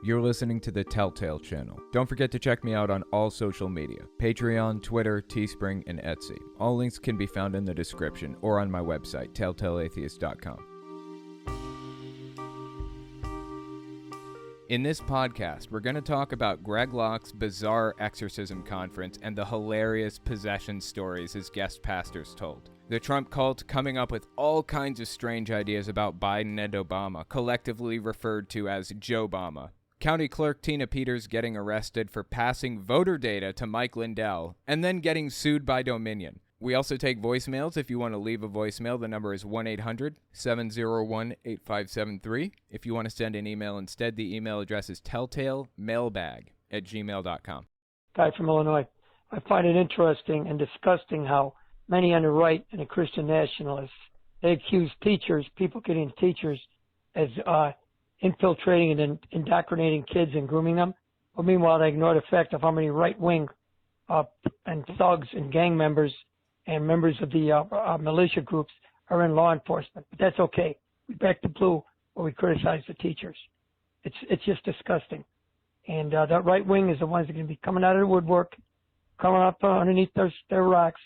You're listening to the Telltale channel. Don't forget to check me out on all social media: Patreon, Twitter, Teespring, and Etsy. All links can be found in the description or on my website, telltaleatheist.com. In this podcast, we're going to talk about Greg Locke's bizarre exorcism conference and the hilarious possession stories his guest pastors told. The Trump cult coming up with all kinds of strange ideas about Biden and Obama, collectively referred to as Joe-Bama. County Clerk Tina Peters getting arrested for passing voter data to Mike Lindell and then getting sued by Dominion. We also take voicemails. If you want to leave a voicemail, the number is 1-800-701-8573. If you want to send an email instead, the email address is telltalemailbag@gmail.com. Guy from Illinois. I find it interesting and disgusting how many on the right and the Christian nationalists, they accuse teachers, people getting teachers, as infiltrating and indoctrinating kids and grooming them. But meanwhile, they ignore the fact of how many right-wing and thugs and gang members and members of the militia groups are in law enforcement. But that's okay. We back to blue where we criticize the teachers. It's just disgusting. And that right wing is the ones that are going to be coming out of the woodwork, coming up underneath their rocks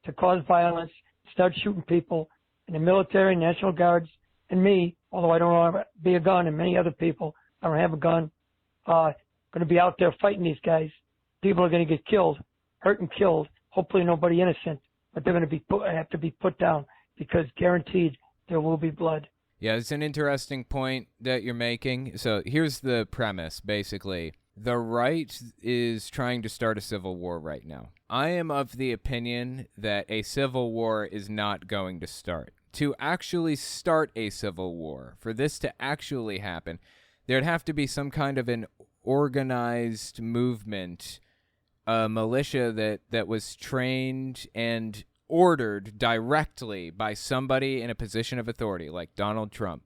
to cause violence, start shooting people. And the military, National Guards, and me, although I don't want to be a gun, and many other people, I don't have a gun, going to be out there fighting these guys. People are going to get killed, hurt and killed, hopefully nobody innocent, but they're going to have to be put down because guaranteed there will be blood. Yeah, it's an interesting point that you're making. So here's the premise, basically. The right is trying to start a civil war right now. I am of the opinion that a civil war is not going to start. To actually start a civil war, for this to actually happen, there'd have to be some kind of an organized movement, a militia that was trained and ordered directly by somebody in a position of authority, like Donald Trump.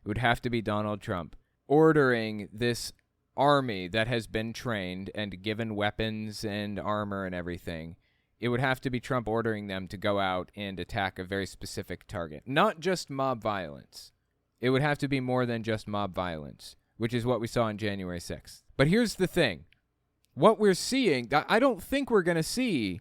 It would have to be Donald Trump ordering this army that has been trained and given weapons and armor and everything. It would have to be Trump ordering them to go out and attack a very specific target. Not just mob violence. It would have to be more than just mob violence, which is what we saw on January 6th. But here's the thing. What we're seeing, I don't think we're going to see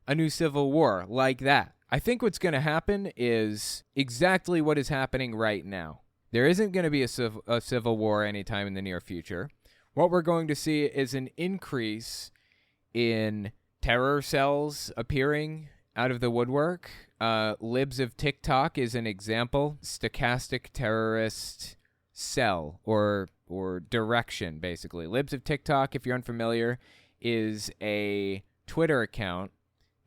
a new civil war like that. I think what's going to happen is exactly what is happening right now. There isn't going to be a civil war anytime in the near future. What we're going to see is an increase in terror cells appearing out of the woodwork. Libs of TikTok is an example. Stochastic terrorist cell or direction, basically. Libs of TikTok, if you're unfamiliar, is a Twitter account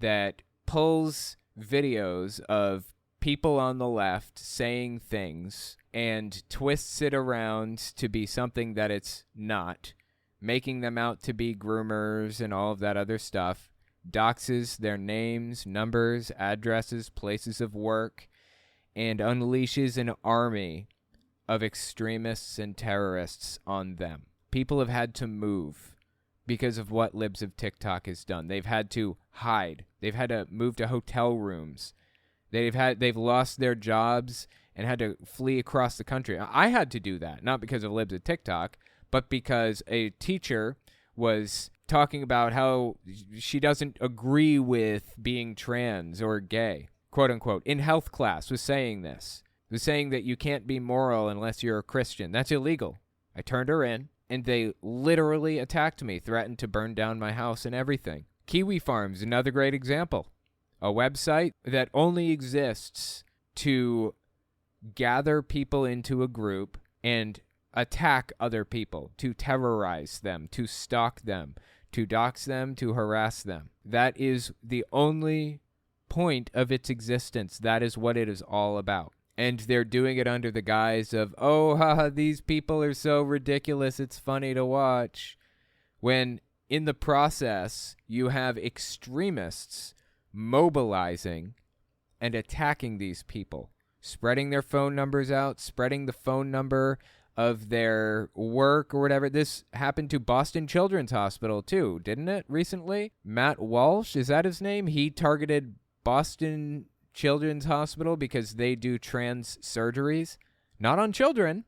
that pulls videos of people on the left saying things and twists it around to be something that it's not, making them out to be groomers and all of that other stuff, doxes their names, numbers, addresses, places of work, and unleashes an army of extremists and terrorists on them. People have had to move because of what Libs of TikTok has done. They've had to hide. They've had to move to hotel rooms. They've lost their jobs and had to flee across the country. I had to do that, not because of Libs of TikTok, but because a teacher was talking about how she doesn't agree with being trans or gay, quote unquote, in health class, was saying this. Was saying that you can't be moral unless you're a Christian. That's illegal. I turned her in, and they literally attacked me, threatened to burn down my house and everything. Kiwi Farms, another great example. A website that only exists to gather people into a group and attack other people, to terrorize them, to stalk them, to dox them, to harass them. That is the only point of its existence. That is what it is all about. And they're doing it under the guise of, oh, haha, these people are so ridiculous, it's funny to watch. When in the process, you have extremists mobilizing and attacking these people, spreading their phone numbers out, spreading the phone number of their work or whatever. This happened to Boston Children's Hospital too, didn't it, recently? Matt Walsh, is that his name? He targeted Boston Children's Hospital because they do trans surgeries. Not on children,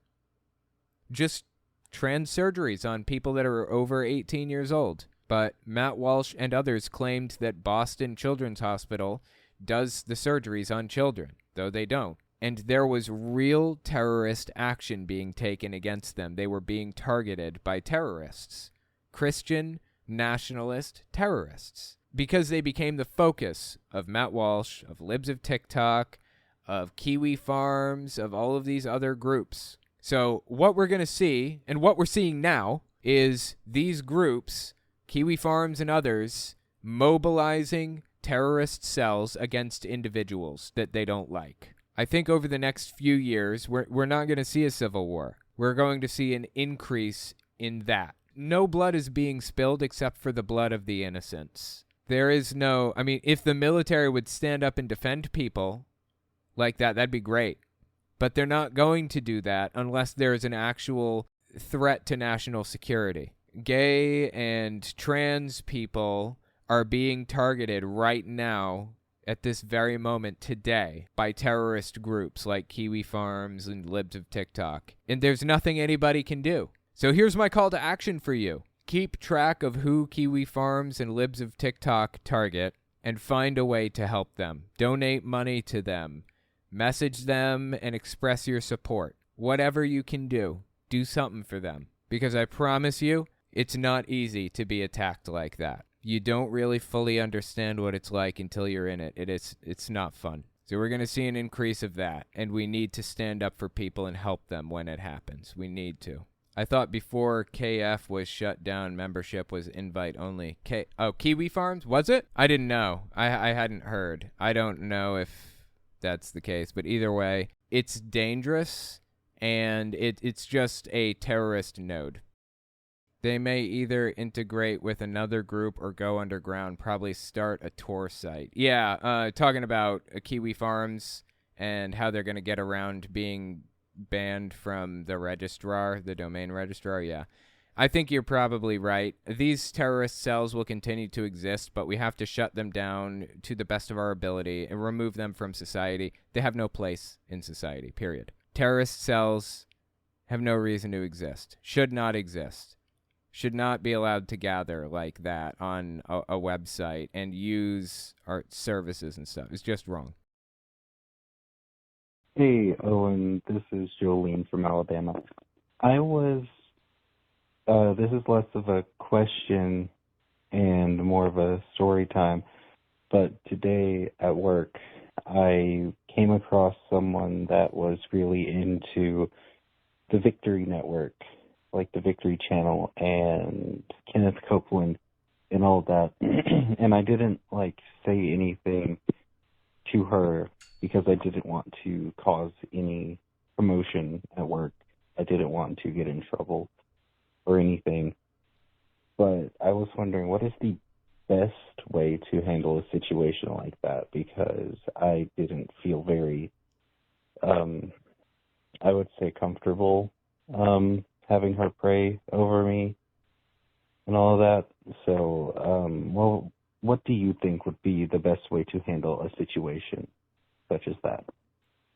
just trans surgeries on people that are over 18 years old. But Matt Walsh and others claimed that Boston Children's Hospital does the surgeries on children, though they don't. And there was real terrorist action being taken against them. They were being targeted by terrorists, Christian nationalist terrorists, because they became the focus of Matt Walsh, of Libs of TikTok, of Kiwi Farms, of all of these other groups. So what we're going to see, and what we're seeing now, is these groups, Kiwi Farms and others, mobilizing terrorist cells against individuals that they don't like. I think over the next few years, we're not going to see a civil war. We're going to see an increase in that. No blood is being spilled except for the blood of the innocents. There is no, I mean, if the military would stand up and defend people like that, that'd be great. But they're not going to do that unless there is an actual threat to national security. Gay and trans people are being targeted right now at this very moment today by terrorist groups like Kiwi Farms and Libs of TikTok. And there's nothing anybody can do. So here's my call to action for you. Keep track of who Kiwi Farms and Libs of TikTok target and find a way to help them. Donate money to them. Message them and express your support. Whatever you can do, do something for them. Because I promise you, it's not easy to be attacked like that. You don't really fully understand what it's like until you're in it. It's not fun. So we're going to see an increase of that, and we need to stand up for people and help them when it happens. We need to. I thought before KF was shut down, membership was invite only. Kiwi Farms? Was it? I didn't know. I hadn't heard. I don't know if that's the case, but either way, it's dangerous, and it's just a terrorist node. They may either integrate with another group or go underground, probably start a Tor site. Yeah, talking about Kiwi Farms and how they're going to get around being banned from the registrar, the domain registrar, yeah. I think you're probably right. These terrorist cells will continue to exist, but we have to shut them down to the best of our ability and remove them from society. They have no place in society, period. Terrorist cells have no reason to exist, should not exist. Should not be allowed to gather like that on a website and use our services and stuff. It's just wrong. Hey, Owen, this is Jolene from Alabama. This is less of a question and more of a story time, but today at work, I came across someone that was really into the Victory Network, like the Victory Channel and Kenneth Copeland and all that. And I didn't say anything to her because I didn't want to cause any commotion at work. I didn't want to get in trouble or anything. But I was wondering, what is the best way to handle a situation like that? Because I didn't feel very, I would say, comfortable having her pray over me and all of that. So, what do you think would be the best way to handle a situation such as that?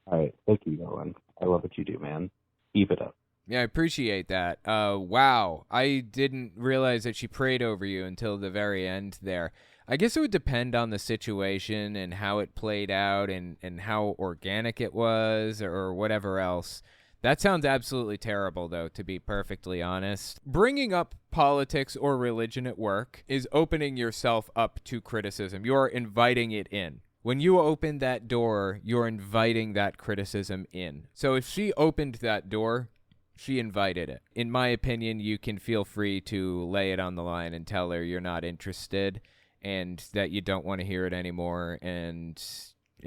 All right. Thank you, Owen. I love what you do, man. Keep it up. Yeah, I appreciate that. Wow. I didn't realize that she prayed over you until the very end there. I guess it would depend on the situation and how it played out and how organic it was or whatever else. That sounds absolutely terrible, though, to be perfectly honest. Bringing up politics or religion at work is opening yourself up to criticism. You're inviting it in. When you open that door, you're inviting that criticism in. So if she opened that door, she invited it. In my opinion, you can feel free to lay it on the line and tell her you're not interested and that you don't want to hear it anymore and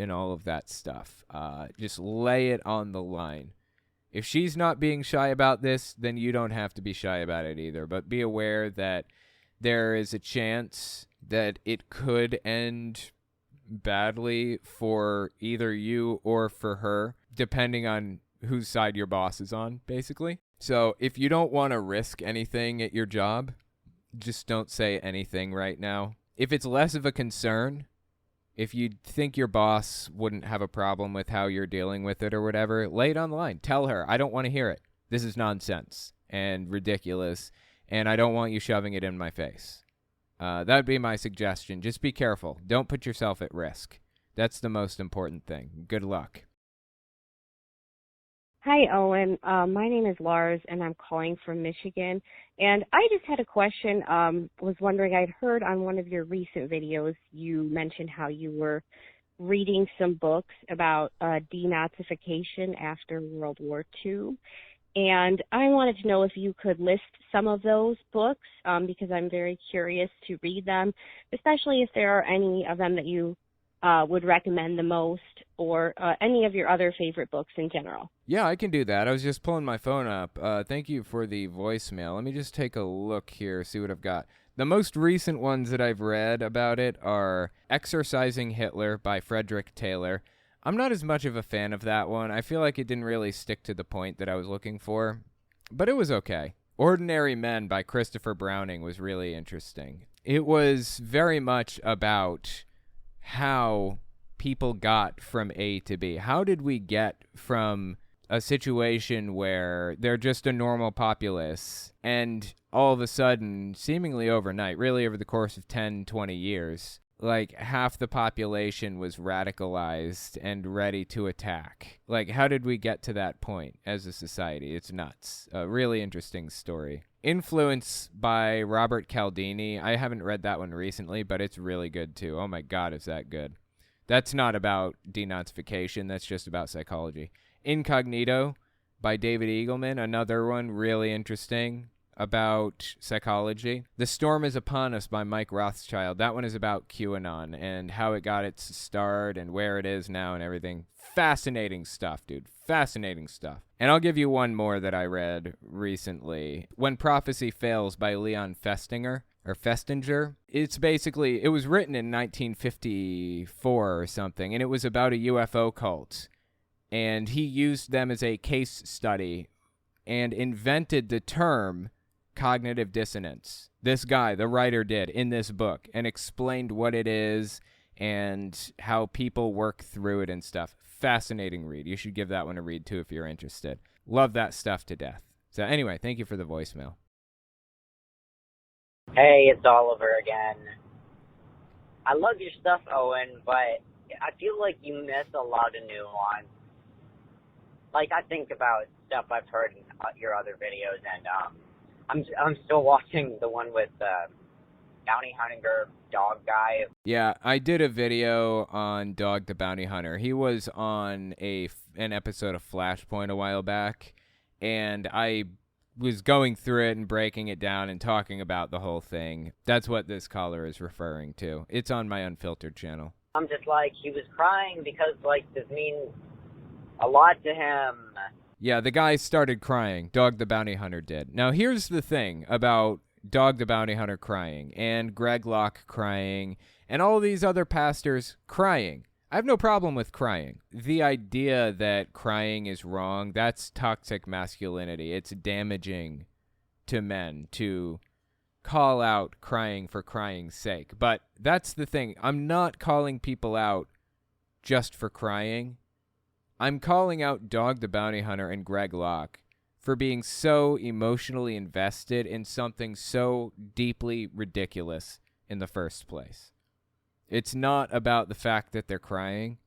all of that stuff. Just lay it on the line. If she's not being shy about this, then you don't have to be shy about it either. But be aware that there is a chance that it could end badly for either you or for her, depending on whose side your boss is on, basically. So if you don't want to risk anything at your job, just don't say anything right now. If it's less of a concern, if you think your boss wouldn't have a problem with how you're dealing with it or whatever, lay it on the line. Tell her, I don't want to hear it. This is nonsense. and ridiculous, and I don't want you shoving it in my face. That would be my suggestion. Just be careful. Don't put yourself at risk. That's the most important thing. Good luck. Hi, Owen. My name is Lars, and I'm calling from Michigan. And I just had a question. Was wondering, I'd heard on one of your recent videos you mentioned how you were reading some books about denazification after World War II. And I wanted to know if you could list some of those books, because I'm very curious to read them, especially if there are any of them that you would recommend the most, or any of your other favorite books in general. Yeah, I can do that. I was just pulling my phone up. Thank you for the voicemail. Let me just take a look here, see what I've got. The most recent ones that I've read about it are Exorcising Hitler by Frederick Taylor. I'm not as much of a fan of that one. I feel like it didn't really stick to the point that I was looking for, but it was okay. Ordinary Men by Christopher Browning was really interesting. It was very much about how people got from A to B. How did we get from a situation where they're just a normal populace and all of a sudden, seemingly overnight, really over the course of 10, 20 years, like half the population was radicalized and ready to attack? Like, how did we get to that point as a society? It's nuts. A really interesting story. Influence by Robert Cialdini. I haven't read that one recently, but it's really good too. Oh my God, is that good. That's not about denazification. That's just about psychology. Incognito by David Eagleman. Another one really interesting about psychology. The Storm is Upon Us by Mike Rothschild. That one is about QAnon and how it got its start and where it is now and everything. Fascinating stuff, dude. Fascinating stuff. And I'll give you one more that I read recently. When Prophecy Fails by Leon Festinger. It's basically, it was written in 1954 or something, and it was about a UFO cult. And he used them as a case study and invented the term cognitive dissonance. This guy, the writer, did in this book, and explained what it is and how people work through it and stuff. Fascinating read. You should give that one a read too if you're interested. Love that stuff to death. So anyway, thank you for the voicemail. Hey, it's Oliver again. I love your stuff, Owen, but I feel like you miss a lot of nuance. Like, I think about stuff I've heard in your other videos, and I'm still watching the one with Bounty Hunter dog guy. Yeah, I did a video on Dog the Bounty Hunter. He was on an episode of Flashpoint a while back, and I was going through it and breaking it down and talking about the whole thing. That's what this caller is referring to. It's on my Unfiltered channel. I'm just like, he was crying because, like, this means a lot to him. Yeah, the guy started crying. Dog the Bounty Hunter did. Now, here's the thing about Dog the Bounty Hunter crying and Greg Locke crying and all these other pastors crying. I have no problem with crying. The idea that crying is wrong, that's toxic masculinity. It's damaging to men to call out crying for crying's sake. But that's the thing. I'm not calling people out just for crying. I'm calling out Dog the Bounty Hunter and Greg Locke for being so emotionally invested in something so deeply ridiculous in the first place. It's not about the fact that they're crying.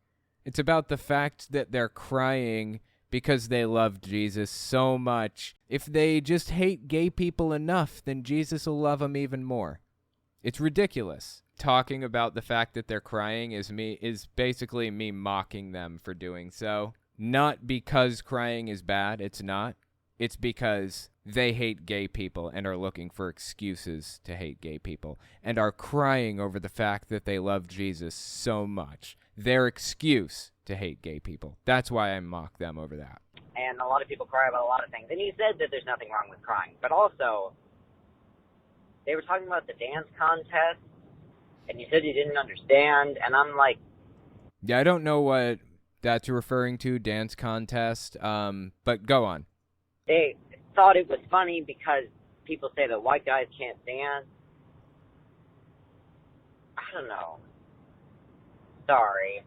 It's about the fact that they're crying because they love Jesus so much. If they just hate gay people enough, then Jesus will love them even more. It's ridiculous. Talking about the fact that they're crying is basically me mocking them for doing so. Not because crying is bad. It's not. It's because they hate gay people and are looking for excuses to hate gay people and are crying over the fact that they love Jesus so much. Their excuse to hate gay people. That's why I mock them over that. And a lot of people cry about a lot of things. And you said that there's nothing wrong with crying. But also, they were talking about the dance contest, and you said you didn't understand, and I'm like... Yeah, I don't know what that's referring to, dance contest, but go on. They thought it was funny because people say that white guys can't dance. I don't know. Sorry.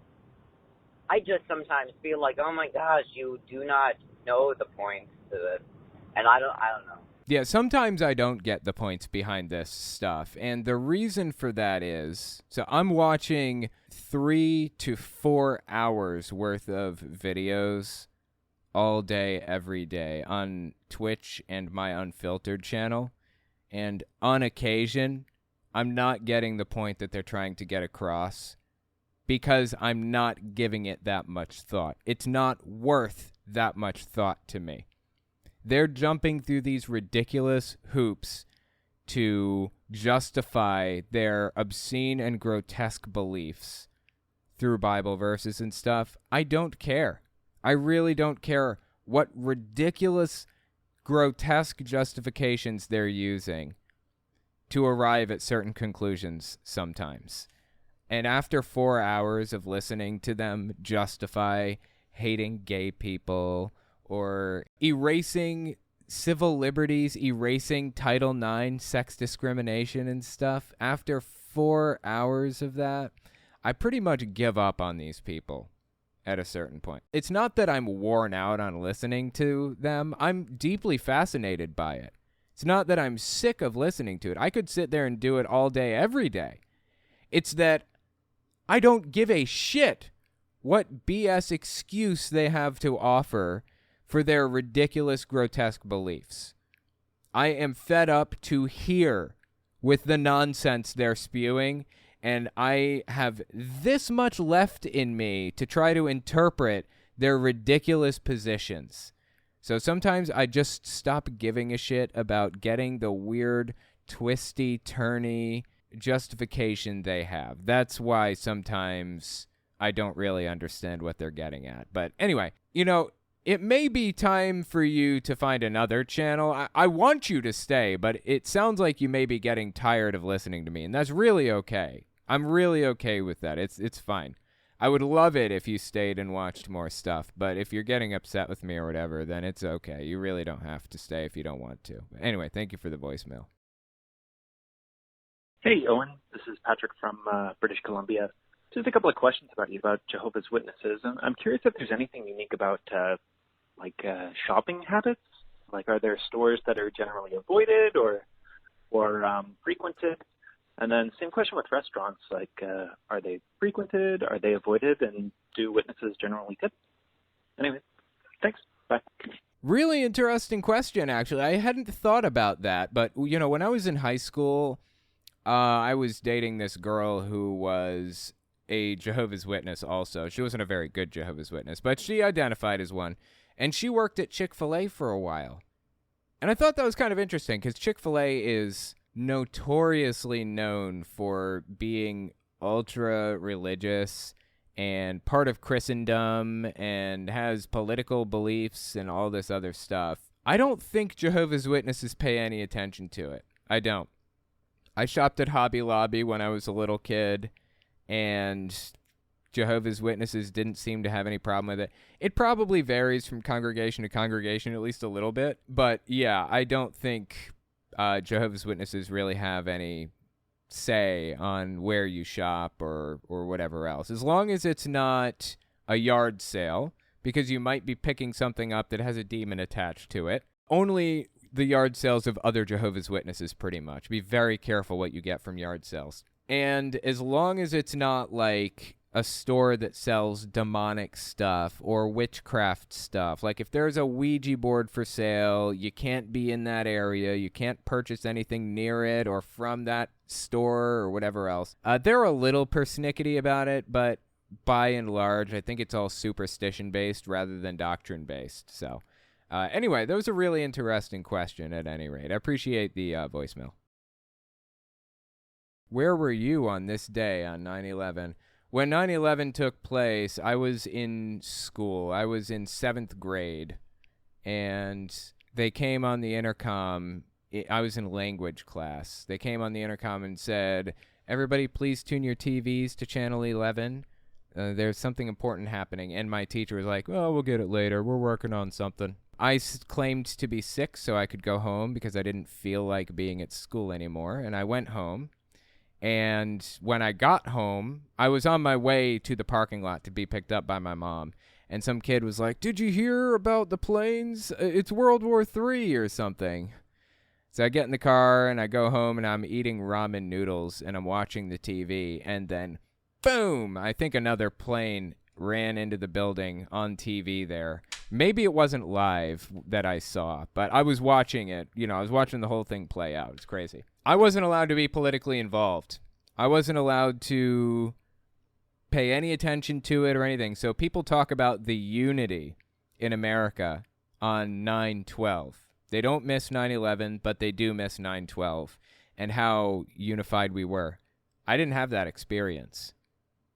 I just sometimes feel like, oh my gosh, you do not know the points to this. And I don't know. Yeah, sometimes I don't get the points behind this stuff. And the reason for that is, so I'm watching 3 to 4 hours worth of videos all day, every day on Twitch and my Unfiltered channel. And on occasion, I'm not getting the point that they're trying to get across because I'm not giving it that much thought. It's not worth that much thought to me. They're jumping through these ridiculous hoops to justify their obscene and grotesque beliefs through Bible verses and stuff. I don't care. I really don't care what ridiculous, grotesque justifications they're using to arrive at certain conclusions sometimes. And after 4 hours of listening to them justify hating gay people or erasing civil liberties, erasing Title IX sex discrimination and stuff, after 4 hours of that, I pretty much give up on these people at a certain point. It's not that I'm worn out on listening to them. I'm deeply fascinated by it. It's not that I'm sick of listening to it. I could sit there and do it all day, every day. It's that I don't give a shit what BS excuse they have to offer for their ridiculous, grotesque beliefs. I am fed up to here with the nonsense they're spewing, and I have this much left in me to try to interpret their ridiculous positions. So sometimes I just stop giving a shit about getting the weird, twisty, turny justification they have. That's why sometimes I don't really understand what they're getting at. But anyway, it may be time for you to find another channel. I want you to stay, but it sounds like you may be getting tired of listening to me, and that's really okay. I'm really okay with that. It's fine. I would love it if you stayed and watched more stuff, but if you're getting upset with me or whatever, then it's okay. You really don't have to stay if you don't want to. But anyway, thank you for the voicemail. Hey, Owen. This is Patrick from British Columbia. Just a couple of questions about you, about Jehovah's Witnesses. I'm curious if there's anything unique about shopping habits. Like, are there stores that are generally avoided or frequented? And then same question with restaurants. Like, are they frequented? Are they avoided? And do witnesses generally tip? Anyway, thanks. Bye. Really interesting question, actually. I hadn't thought about that. But, when I was in high school, I was dating this girl who was a Jehovah's Witness also. She wasn't a very good Jehovah's Witness, but she identified as one. And she worked at Chick-fil-A for a while. And I thought that was kind of interesting because Chick-fil-A is notoriously known for being ultra-religious and part of Christendom and has political beliefs and all this other stuff. I don't think Jehovah's Witnesses pay any attention to it. I don't. I shopped at Hobby Lobby when I was a little kid, and Jehovah's Witnesses didn't seem to have any problem with it. It probably varies from congregation to congregation at least a little bit, but yeah, I don't think Jehovah's Witnesses really have any say on where you shop or whatever else. As long as it's not a yard sale, because you might be picking something up that has a demon attached to it. Only the yard sales of other Jehovah's Witnesses, pretty much. Be very careful what you get from yard sales. And as long as it's not like a store that sells demonic stuff or witchcraft stuff, like if there's a Ouija board for sale, you can't be in that area, you can't purchase anything near it or from that store or whatever else. They're a little persnickety about it, but by and large, I think it's all superstition-based rather than doctrine-based. So anyway, that was a really interesting question at any rate. I appreciate the voicemail. Where were you on this day on 9/11? When 9/11 took place, I was in school. I was in 7th grade, and they came on the intercom. I was in language class. They came on the intercom and said, "Everybody, please tune your TVs to channel 11. There's something important happening." And my teacher was like, "Oh, we'll get it later. We're working on something." I claimed to be sick so I could go home because I didn't feel like being at school anymore, and I went home. And when I got home, I was on my way to the parking lot to be picked up by my mom. And some kid was like, "Did you hear about the planes? It's World War III or something." So I get in the car and I go home and I'm eating ramen noodles and I'm watching the TV, and then boom, I think another plane ran into the building on TV there. Maybe it wasn't live that I saw, but I was watching it. I was watching the whole thing play out. It's crazy. I wasn't allowed to be politically involved. I wasn't allowed to pay any attention to it or anything. So people talk about the unity in America on 9/12. They don't miss 9/11, but they do miss 9/12 and how unified we were. I didn't have that experience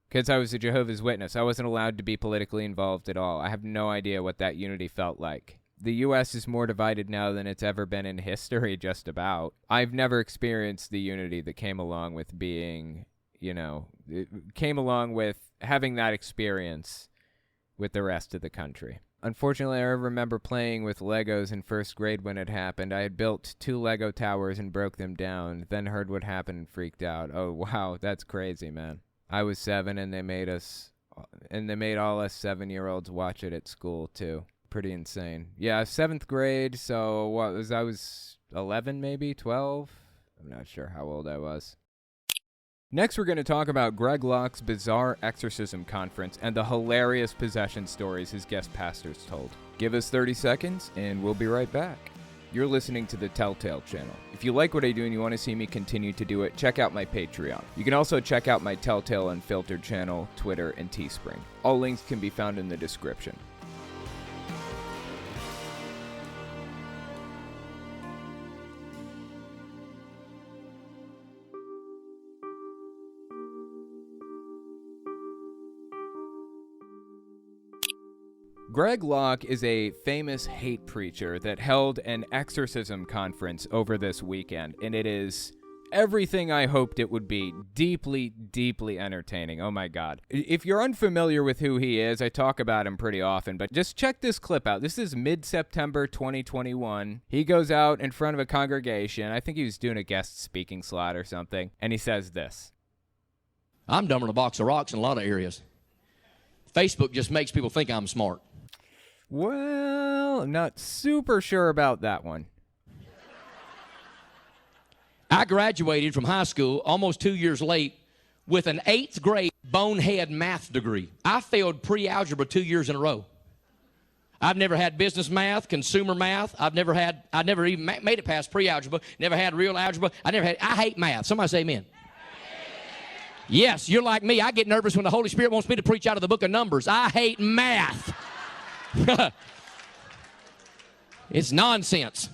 because I was a Jehovah's Witness. I wasn't allowed to be politically involved at all. I have no idea what that unity felt like. The U.S. is more divided now than it's ever been in history, just about. I've never experienced the unity that came along with being, it came along with having that experience with the rest of the country. Unfortunately, I remember playing with Legos in first grade when it happened. I had built 2 Lego towers and broke them down, then heard what happened and freaked out. Oh, wow, that's crazy, man. I was 7 and they made all us 7-year-olds watch it at school too. Pretty insane. Yeah, 7th grade, so I was 11 maybe, 12? I'm not sure how old I was. Next, we're going to talk about Greg Locke's bizarre exorcism conference and the hilarious possession stories his guest pastors told. Give us 30 seconds, and we'll be right back. You're listening to the Telltale channel. If you like what I do and you want to see me continue to do it, check out my Patreon. You can also check out my Telltale Unfiltered channel, Twitter, and Teespring. All links can be found in the description. Greg Locke is a famous hate preacher that held an exorcism conference over this weekend, and it is everything I hoped it would be. Deeply, deeply entertaining. Oh my God. If you're unfamiliar with who he is, I talk about him pretty often, but just check this clip out. This is mid-September 2021. He goes out in front of a congregation. I think he was doing a guest speaking slot or something, and he says this. I'm dumber than a box of rocks in a lot of areas. Facebook just makes people think I'm smart. Well, I'm not super sure about that one. I graduated from high school almost 2 years late with an 8th grade bonehead math degree. I failed pre-algebra 2 years in a row. I've never had business math, consumer math. I never even made it past pre-algebra. Never had real algebra. I hate math. Somebody say amen. Yes, you're like me. I get nervous when the Holy Spirit wants me to preach out of the book of Numbers. I hate math. It's nonsense.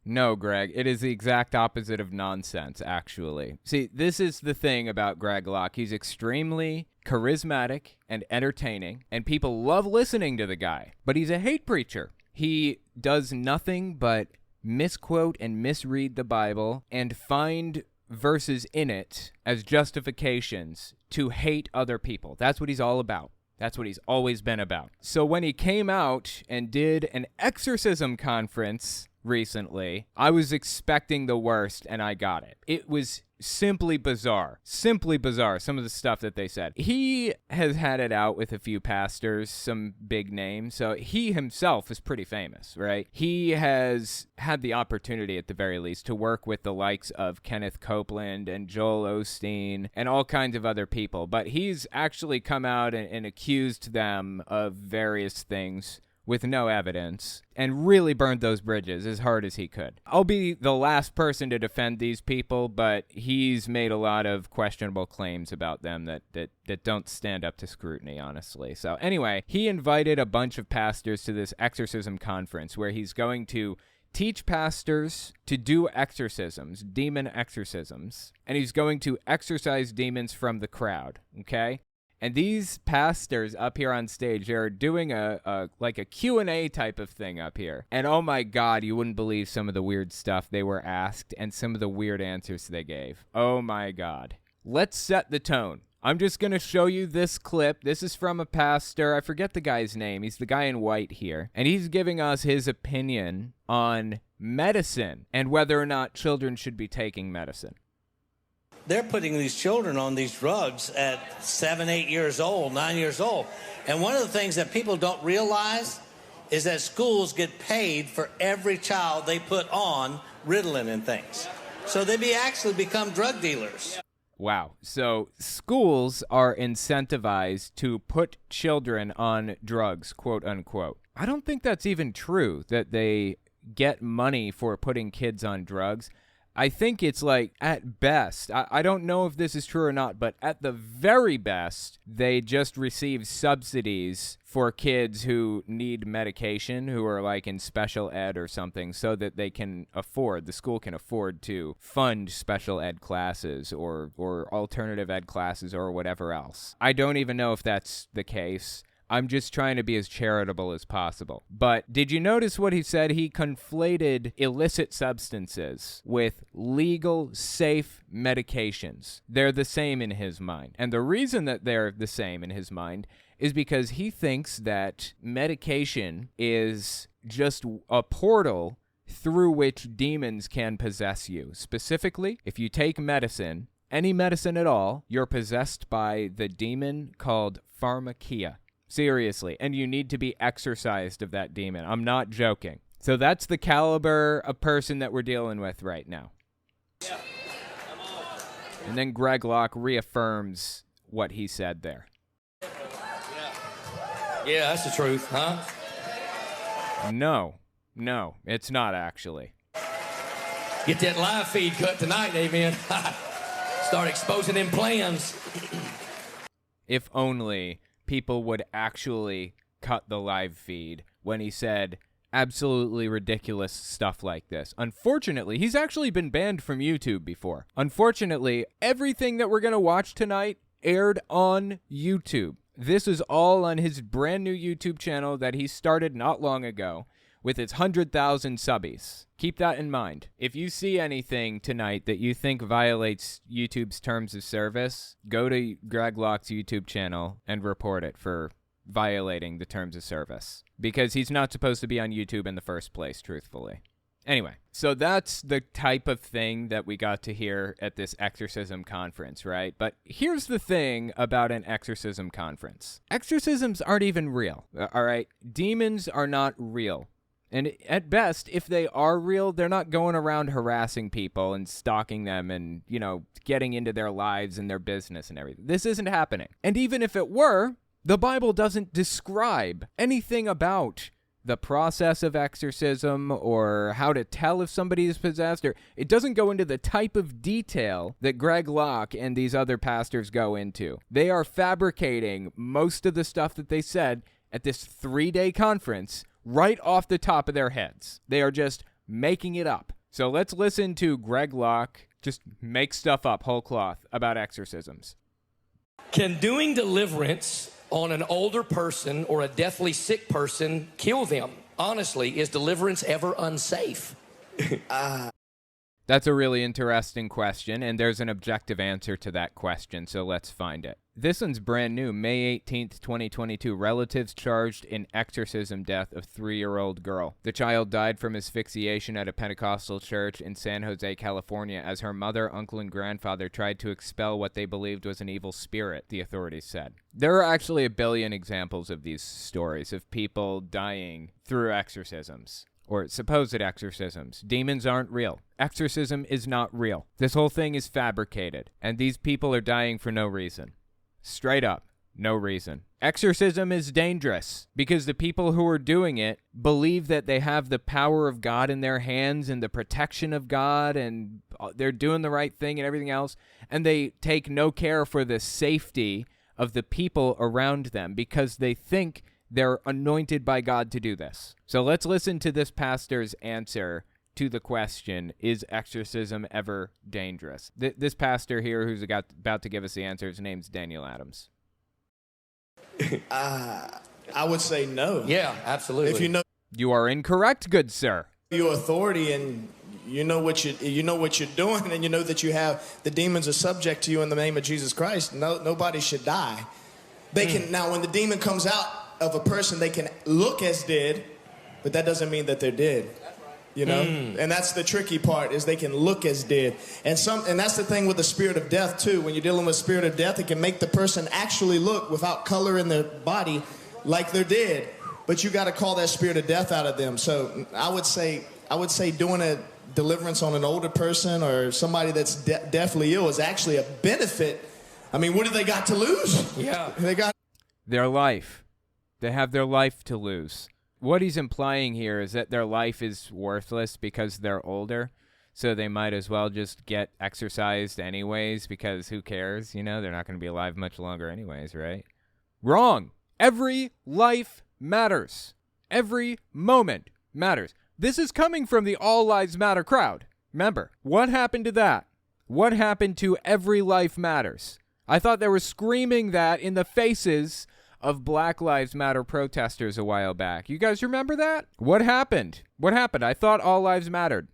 No, Greg, it is the exact opposite of nonsense, actually. See, this is the thing about Greg Locke. He's extremely charismatic and entertaining, and people love listening to the guy. But he's a hate preacher. He does nothing but misquote and misread the Bible and find verses in it as justifications to hate other people. That's what he's all about. That's what he's always been about. So when he came out and did an exorcism conference recently, I was expecting the worst, and I got it. It was simply bizarre. Simply bizarre, some of the stuff that they said. He has had it out with a few pastors, some big names, so he himself is pretty famous, right? He has had the opportunity, at the very least, to work with the likes of Kenneth Copeland and Joel Osteen and all kinds of other people, but he's actually come out and accused them of various things with no evidence, and really burned those bridges as hard as he could. I'll be the last person to defend these people, but he's made a lot of questionable claims about them that don't stand up to scrutiny, honestly. So anyway, he invited a bunch of pastors to this exorcism conference where he's going to teach pastors to do exorcisms, demon exorcisms, and he's going to exorcise demons from the crowd, okay? And these pastors up here on stage, they're doing a Q&A type of thing up here. And oh my God, you wouldn't believe some of the weird stuff they were asked and some of the weird answers they gave. Oh my God. Let's set the tone. I'm just going to show you this clip. This is from a pastor. I forget the guy's name. He's the guy in white here. And he's giving us his opinion on medicine and whether or not children should be taking medicine. they're putting these children on these drugs at 7, 8 years old, 9 years old. And one of the things that people don't realize is that schools get paid for every child they put on Ritalin and things. So they actually become drug dealers. Wow. So schools are incentivized to put children on drugs, quote unquote. I don't think that's even true, that they get money for putting kids on drugs. I think it's like, at best, I don't know if this is true or not, but at the very best, they just receive subsidies for kids who need medication, who are like in special ed or something, so that they can afford, the school can afford to fund special ed classes or alternative ed classes or whatever else. I don't even know if that's the case. I'm just trying to be as charitable as possible. But did you notice what he said? He conflated illicit substances with legal, safe medications. They're the same in his mind. And the reason that they're the same in his mind is because he thinks that medication is just a portal through which demons can possess you. Specifically, if you take medicine, any medicine at all, you're possessed by the demon called pharmakia. Seriously, and you need to be exorcised of that demon. I'm not joking. So that's the caliber of person that we're dealing with right now. Yeah. And then Greg Locke reaffirms what he said there. Yeah, that's the truth, huh? No, it's not actually. Get that live feed cut tonight, amen. Start exposing them plans. If only people would actually cut the live feed when he said absolutely ridiculous stuff like this. Unfortunately, he's actually been banned from YouTube before. Unfortunately, everything that we're going to watch tonight aired on YouTube. This is all on his brand new YouTube channel that he started not long ago with its 100,000 subbies. Keep that in mind. If you see anything tonight that you think violates YouTube's terms of service, go to Greg Locke's YouTube channel and report it for violating the terms of service. Because he's not supposed to be on YouTube in the first place, truthfully. Anyway, so that's the type of thing that we got to hear at this exorcism conference, right? But here's the thing about an exorcism conference. Exorcisms aren't even real, all right? Demons are not real. And at best, if they are real, they're not going around harassing people and stalking them and, getting into their lives and their business and everything. This isn't happening. And even if it were, the Bible doesn't describe anything about the process of exorcism or how to tell if somebody is possessed, or it doesn't go into the type of detail that Greg Locke and these other pastors go into. They are fabricating most of the stuff that they said at this 3-day conference right off the top of their heads. They are just making it up. So let's listen to Greg Locke just make stuff up whole cloth about exorcisms. Can doing deliverance on an older person or a deathly sick person kill them? Honestly, is deliverance ever unsafe? That's a really interesting question, and there's an objective answer to that question, so let's find it. This one's brand new, May 18th, 2022. Relatives charged in exorcism death of 3-year-old girl. The child died from asphyxiation at a Pentecostal church in San Jose, California, as her mother, uncle, and grandfather tried to expel what they believed was an evil spirit, the authorities said. There are actually a billion examples of these stories of people dying through exorcisms. Or supposed exorcisms. Demons aren't real. Exorcism is not real. This whole thing is fabricated, and these people are dying for no reason. Straight up, no reason. Exorcism is dangerous because the people who are doing it believe that they have the power of God in their hands and the protection of God, and they're doing the right thing and everything else, and they take no care for the safety of the people around them because they think they're anointed by God to do this. So let's listen to this pastor's answer to the question, is exorcism ever dangerous? This pastor here who's about to give us the answer, his name's Daniel Adams. I would say no. Yeah, absolutely. If you know you are incorrect, good sir. Your authority and you know what you're doing, and you know that you have the demons are subject to you in the name of Jesus Christ. Nobody should die. They can now when the demon comes out of a person, they can look as dead, but that doesn't mean that they're dead. you know? And that's the tricky part, is they can look as dead. And that's the thing with the spirit of death, too. When you're dealing with spirit of death, it can make the person actually look without color in their body like they're dead. But you got to call that spirit of death out of them. So I would say doing a deliverance on an older person or somebody that's deathly ill is actually a benefit. I mean, what do they got to lose? Yeah. They got Their life. They have their life to lose. What he's implying here is that their life is worthless because they're older, so they might as well just get exercised anyways, because who cares? You know, they're not going to be alive much longer anyways, right? Wrong. Every life matters. Every moment matters. This is coming from the All Lives Matter crowd. Remember, what happened to that? What happened to every life matters? I thought they were screaming that in the faces of Black Lives Matter protesters a while back. You guys remember that? What happened? What happened? I thought all lives mattered.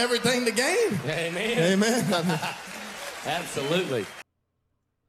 everything to gain. Amen. Amen. Absolutely.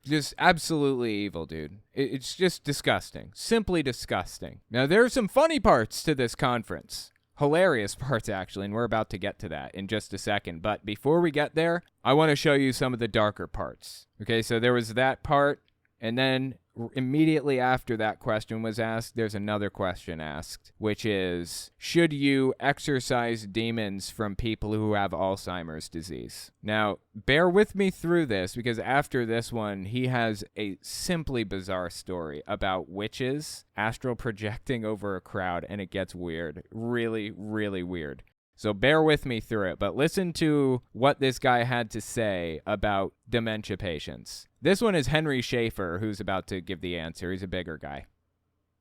Just absolutely evil, dude. It's just disgusting. Simply disgusting. Now, there are some funny parts to this conference. Hilarious parts, actually, and we're about to get to that in just a second. But before we get there, I want to show you some of the darker parts. Okay, so there was that part, and then immediately after that question was asked, there's another question asked, which is, should you exorcise demons from people who have Alzheimer's disease? Now, bear with me through this, because after this one, he has a simply bizarre story about witches astral projecting over a crowd, and it gets weird. Really, really weird. So bear with me through it, but listen to what this guy had to say about dementia patients. This one is Henry Schaefer, who's about to give the answer. He's a bigger guy.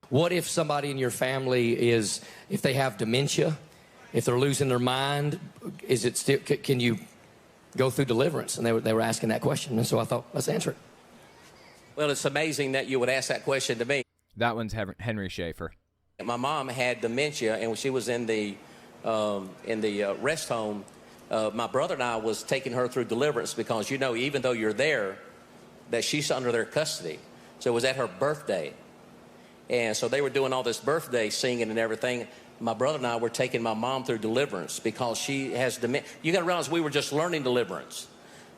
What if somebody in your family is, if they have dementia, if they're losing their mind, is it still, can you go through deliverance? And they were asking that question, and so I thought, let's answer it. Well, it's amazing that you would ask that question to me. That one's Henry Schaefer. My mom had dementia, and when she was in the rest home, my brother and I was taking her through deliverance because, you know, even though you're there, that she's under their custody. So it was at her birthday. And so they were doing all this birthday singing and everything. My brother and I were taking my mom through deliverance because she has dementia. You got to realize we were just learning deliverance.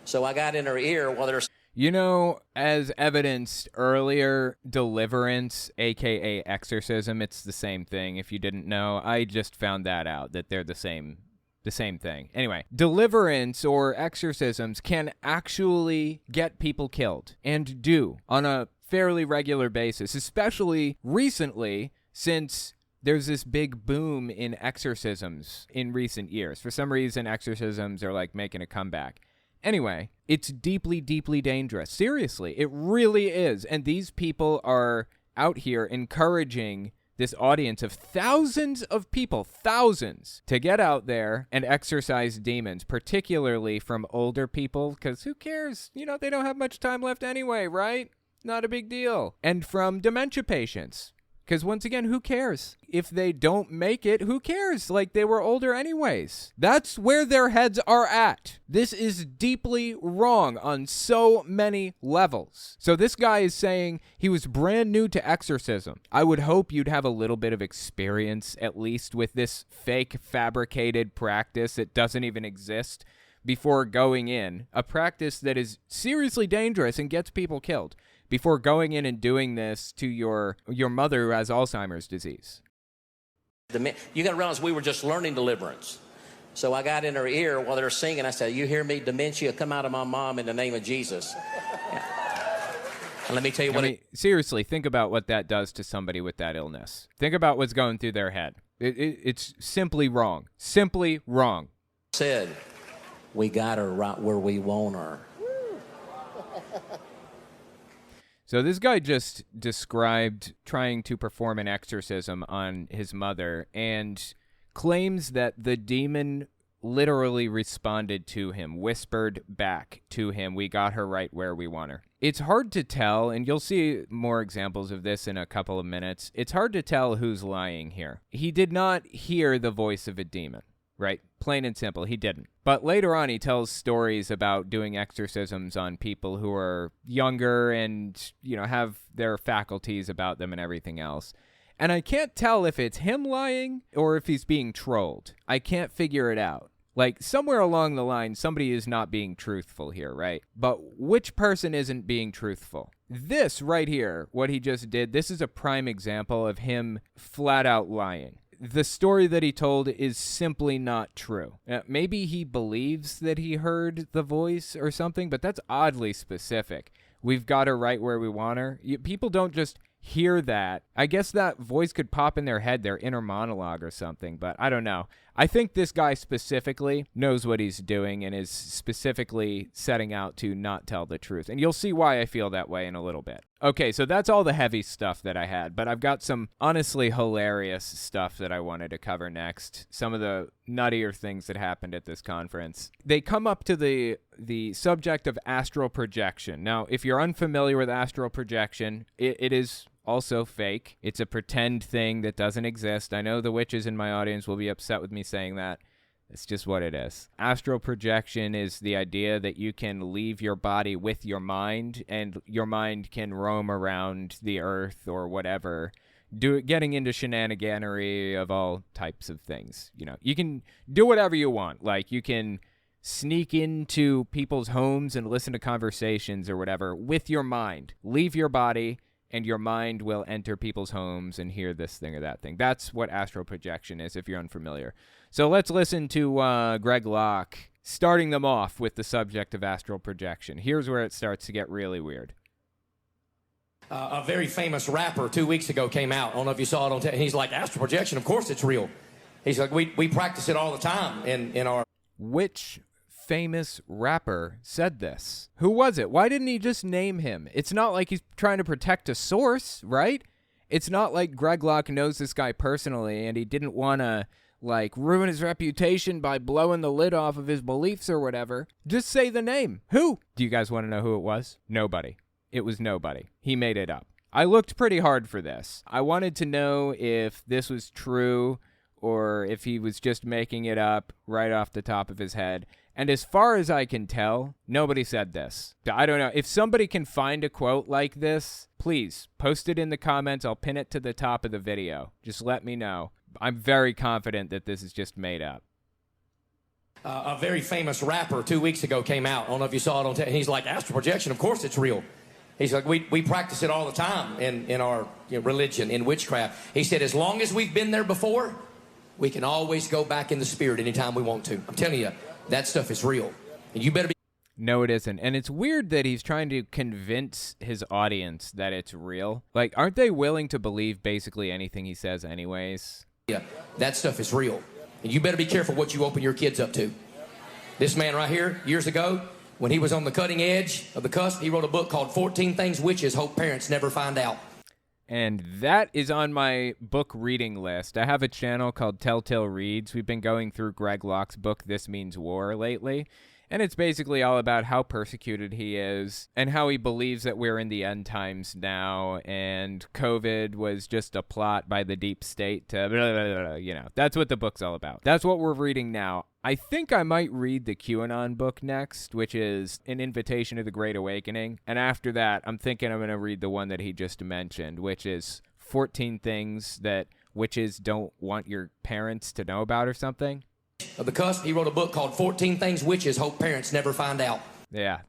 So I got in her ear while they're... You know, as evidenced earlier, deliverance, aka exorcism, it's the same thing. If you didn't know, I just found that out, that they're the same thing. Anyway, deliverance or exorcisms can actually get people killed, and do on a fairly regular basis, especially recently, since there's this big boom in exorcisms in recent years. For some reason, exorcisms are like making a comeback. Anyway, it's deeply, deeply dangerous. Seriously, it really is. And these people are out here encouraging this audience of thousands of people, thousands, to get out there and exorcise demons, particularly from older people, because who cares? You know, they don't have much time left anyway, right? Not a big deal. And from dementia patients. Because once again, who cares? If they don't make it, who cares? Like, they were older anyways. That's where their heads are at. This is deeply wrong on so many levels. So this guy is saying he was brand new to exorcism. I would hope you'd have a little bit of experience, at least with this fake fabricated practice that doesn't even exist, before going in. A practice that is seriously dangerous and gets people killed, before going in and doing this to your mother who has Alzheimer's disease. You got to realize we were just learning deliverance. So I got in her ear while they're singing. I said, you hear me? Dementia, come out of my mom in the name of Jesus. And let me tell you what... seriously, think about what that does to somebody with that illness. Think about what's going through their head. It's simply wrong. Simply wrong. Said, we got her right where we want her. So this guy just described trying to perform an exorcism on his mother and claims that the demon literally responded to him, whispered back to him, we got her right where we want her. It's hard to tell, and you'll see more examples of this in a couple of minutes. It's hard to tell who's lying here. He did not hear the voice of a demon. Right? Plain and simple, he didn't. But later on, he tells stories about doing exorcisms on people who are younger and, you know, have their faculties about them and everything else. And I can't tell if it's him lying or if he's being trolled. I can't figure it out. Like, somewhere along the line, somebody is not being truthful here, right? But which person isn't being truthful? This right here, what he just did, this is a prime example of him flat out lying. The story that he told is simply not true. Maybe he believes that he heard the voice or something, but that's oddly specific. We've got her right where we want her. People don't just hear that. I guess that voice could pop in their head, their inner monologue or something, but I don't know. I think this guy specifically knows what he's doing and is specifically setting out to not tell the truth. And you'll see why I feel that way in a little bit. Okay, so that's all the heavy stuff that I had, but I've got some honestly hilarious stuff that I wanted to cover next. Some of the nuttier things that happened at this conference. They come up to the subject of astral projection. Now, if you're unfamiliar with astral projection, it is also fake. It's a pretend thing that doesn't exist. I know the witches in my audience will be upset with me saying that. It's just what it is. Astral projection is the idea that you can leave your body with your mind, and your mind can roam around the earth or whatever, getting into shenaniganery of all types of things. You know, you can do whatever you want. Like, you can sneak into people's homes and listen to conversations or whatever with your mind. Leave your body, and your mind will enter people's homes and hear this thing or that thing. That's what astral projection is, if you're unfamiliar. So let's listen to Greg Locke starting them off with the subject of astral projection. Here's where it starts to get really weird. A very famous rapper 2 weeks ago came out. I don't know if you saw it on TV. He's like, astral projection, of course it's real. He's like, we practice it all the time in our... Which famous rapper said this? Who was it? Why didn't he just name him? It's not like he's trying to protect a source, right? It's not like Greg Locke knows this guy personally and he didn't want to, like, ruin his reputation by blowing the lid off of his beliefs or whatever. Just say the name. Who? Do you guys want to know who it was? Nobody. It was nobody. He made it up. I looked pretty hard for this. I wanted to know if this was true or if he was just making it up right off the top of his head. And as far as I can tell, nobody said this. I don't know. If somebody can find a quote like this, please post it in the comments. I'll pin it to the top of the video. Just let me know. I'm very confident that this is just made up. A very famous rapper 2 weeks ago came out. I don't know if you saw it on TV. He's like, astral projection, of course it's real. He's like, we practice it all the time in our religion, in witchcraft. He said, as long as we've been there before, we can always go back in the spirit anytime we want to. I'm telling you, that stuff is real. And you better be... No, it isn't. And it's weird that he's trying to convince his audience that it's real. Like, aren't they willing to believe basically anything he says anyways? Yeah, that stuff is real. And you better be careful what you open your kids up to. This man right here, years ago, when he was on the cutting edge of the cusp, he wrote a book called 14 Things Witches Hope Parents Never Find Out. And that is on my book reading list. I have a channel called Telltale Reads. We've been going through Greg Locke's book, This Means War, lately. And it's basically all about how persecuted he is and how he believes that we're in the end times now and COVID was just a plot by the deep state to blah, blah, blah, you know. That's what the book's all about. That's what we're reading now. I think I might read the QAnon book next, which is An Invitation to the Great Awakening. And after that, I'm thinking I'm going to read the one that he just mentioned, which is 14 Things That Witches Don't Want Your Parents to Know About or something. Of the cusp, he wrote a book called 14 Things Witches Hope Parents Never Find Out. Yeah,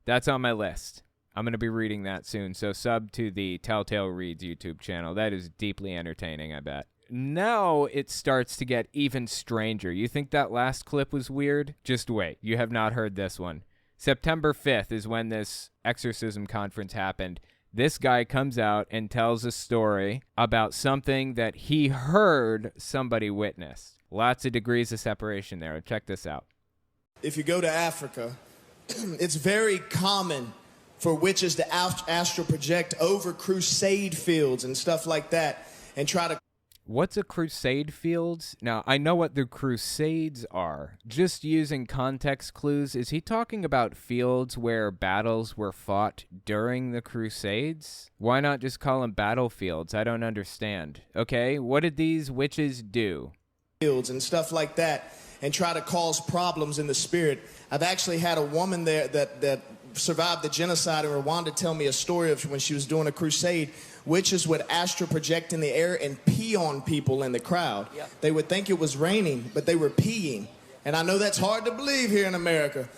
that's on my list. I'm going to be reading that soon, so sub to the Telltale Reads YouTube channel. That is deeply entertaining, I bet. Now it starts to get even stranger. You think that last clip was weird? Just wait. You have not heard this one. September 5th is when this Exorcism conference happened. This guy comes out and tells a story about something that he heard somebody witness. Lots of degrees of separation there. Check this out. If you go to Africa, it's very common for witches to astral project over crusade fields and stuff like that and try to... What's a crusade field? Now, I know what the crusades are. Just using context clues, is he talking about fields where battles were fought during the crusades? Why not just call them battlefields? I don't understand. Okay, what did these witches do? Fields and stuff like that and try to cause problems in the spirit. I've actually had a woman there that survived the genocide in Rwanda tell me a story of when she was doing a crusade. Witches would astral project in the air and pee on people in the crowd. Yeah. They would think it was raining, but they were peeing. And I know that's hard to believe here in America.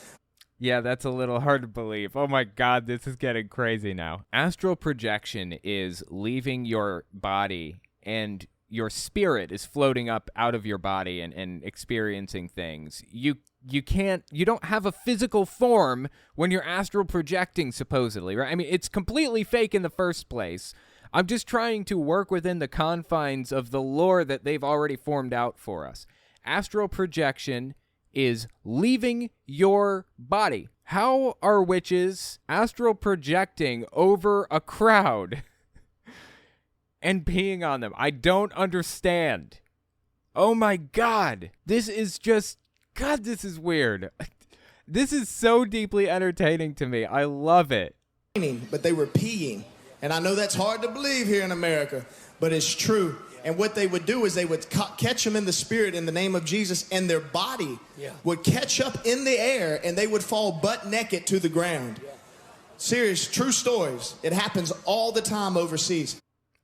Yeah, that's a little hard to believe. Oh my God, this is getting crazy now. Astral projection is leaving your body and your spirit is floating up out of your body and experiencing things. You don't have a physical form when you're astral projecting, supposedly, right? I mean, it's completely fake in the first place. I'm just trying to work within the confines of the lore that they've already formed out for us. Astral projection is leaving your body. How are witches astral projecting over a crowd and peeing on them? I don't understand. Oh my God. This is just, God, this is weird. This is so deeply entertaining to me. I love it. But they were peeing. And I know that's hard to believe here in America, but it's true. And what they would do is they would catch them in the spirit in the name of Jesus, and their body would catch up in the air, and they would fall butt naked to the ground. Yeah. Serious, true stories. It happens all the time overseas.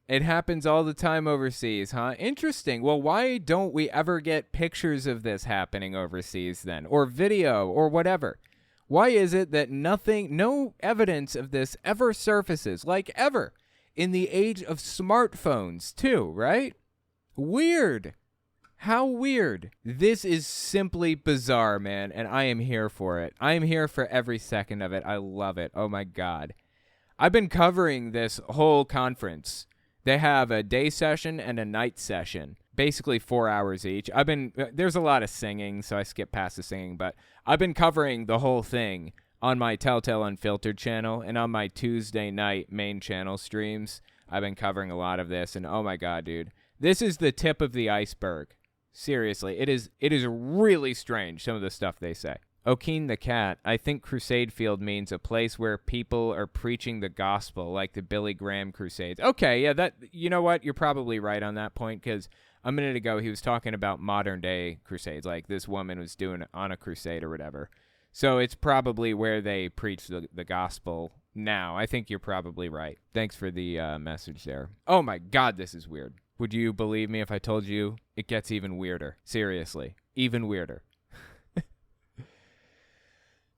It happens all the time overseas, huh? Interesting. Well, why don't we ever get pictures of this happening overseas then? Or video, or whatever? Why is it that no evidence of this ever surfaces, like ever? In the age of smartphones, too, right? Weird. How weird. This is simply bizarre, man, and I am here for it. I am here for every second of it. I love it. Oh, my God. I've been covering this whole conference. They have a day session and a night session, basically 4 hours each. There's a lot of singing, so I skip past the singing, but I've been covering the whole thing on my Telltale Unfiltered channel and on my Tuesday night main channel streams. I've been covering a lot of this, and oh my God, dude. This is the tip of the iceberg. Seriously, it is really strange, some of the stuff they say. Okeen the Cat, I think Crusade Field means a place where people are preaching the gospel, like the Billy Graham Crusades. Okay, yeah, you know what? You're probably right on that point, because a minute ago he was talking about modern-day crusades, like this woman was doing on a crusade or whatever. So it's probably where they preach the gospel now. I think you're probably right. Thanks for the message there. Oh my God, this is weird. Would you believe me if I told you it gets even weirder? Seriously, even weirder.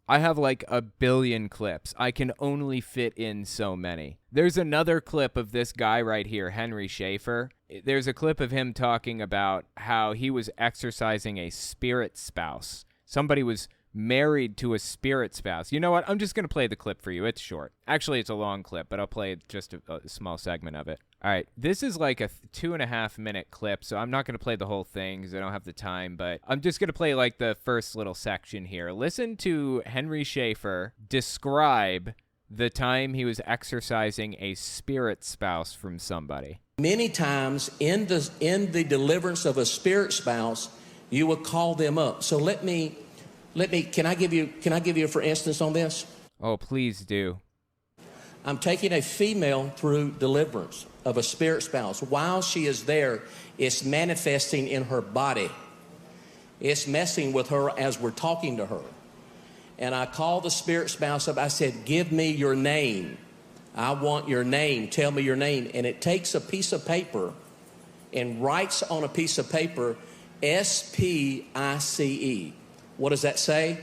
I have like a billion clips. I can only fit in so many. There's another clip of this guy right here, Henry Schaefer. There's a clip of him talking about how he was exorcising a spirit spouse. Somebody was married to a spirit spouse. You know what? I'm just going to play the clip for you. It's short. Actually, it's a long clip, but I'll play just a small segment of it. All right. This is like a 2.5 minute clip, so I'm not going to play the whole thing because I don't have the time, but I'm just going to play like the first little section here. Listen to Henry Schaefer describe the time he was exorcising a spirit spouse from somebody. Many times in the deliverance of a spirit spouse, you will call them up. So can I give you for instance on this? Oh, please do. I'm taking a female through deliverance of a spirit spouse. While she is there, it's manifesting in her body. It's messing with her as we're talking to her. And I called the spirit spouse up. I said, give me your name. I want your name. Tell me your name. And it takes a piece of paper and writes on a piece of paper, S-P-I-C-E. What does that say?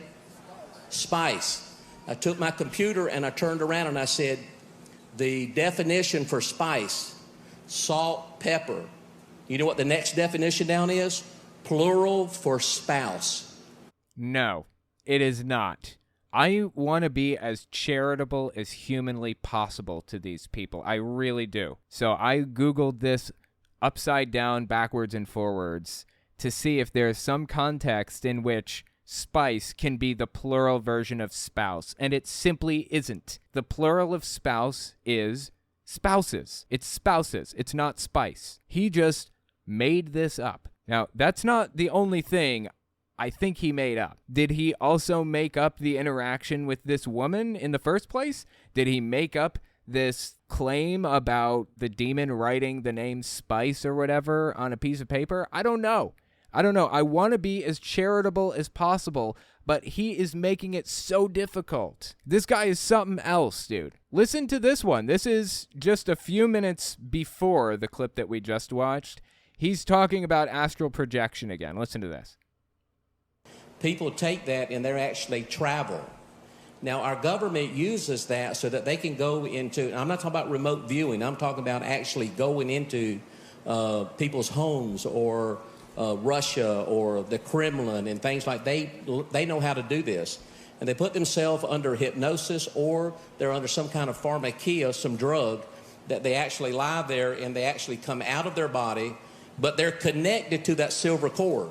Spice. I took my computer and I turned around and I said, the definition for spice, salt, pepper. You know what the next definition down is? Plural for spouse. No, it is not. I want to be as charitable as humanly possible to these people. I really do. So I Googled this upside down, backwards, and forwards to see if there's some context in which spice can be the plural version of spouse, and it simply isn't. The plural of spouse is spouses. It's spouses. It's not spice. He just made this up. Now, that's not the only thing I think he made up. Did he also make up the interaction with this woman in the first place? Did he make up this claim about the demon writing the name Spice or whatever on a piece of paper? I don't know. I want to be as charitable as possible, but he is making it so difficult. This guy is something else, dude. Listen to this one. This is just a few minutes before the clip that we just watched. He's talking about astral projection again. Listen to this. People take that and they're actually travel. Now, our government uses that so that they can go into, I'm not talking about remote viewing, I'm talking about actually going into people's homes or Russia or the Kremlin and things like they know how to do this. And they put themselves under hypnosis or they're under some kind of pharmakia, some drug, that they actually lie there and they actually come out of their body, but they're connected to that silver cord.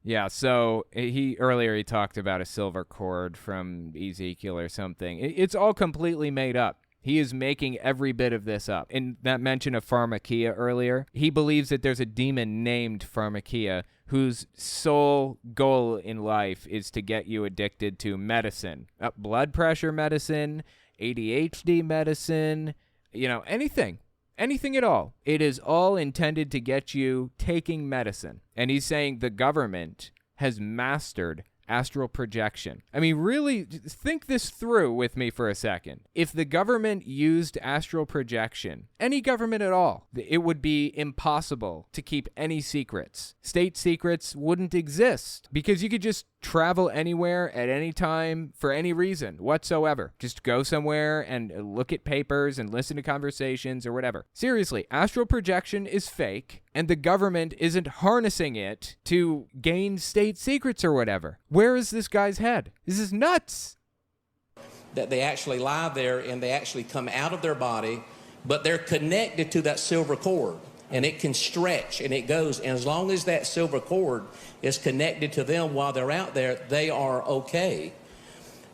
Yeah, so earlier he talked about a silver cord from Ezekiel or something. It's all completely made up. He is making every bit of this up. In that mention of pharmakia earlier, he believes that there's a demon named pharmakia whose sole goal in life is to get you addicted to medicine. Blood pressure medicine, ADHD medicine, anything. Anything at all. It is all intended to get you taking medicine. And he's saying the government has mastered astral projection. I mean, really, think this through with me for a second. If the government used astral projection, any government at all, it would be impossible to keep any secrets. State secrets wouldn't exist because you could just travel anywhere at any time for any reason whatsoever. Just go somewhere and look at papers and listen to conversations or whatever. Seriously, astral projection is fake and the government isn't harnessing it to gain state secrets or whatever. Where is this guy's head? This is nuts. That they actually lie there and they actually come out of their body, but they're connected to that silver cord. And it can stretch and it goes. And as long as that silver cord is connected to them while they're out there, they are okay.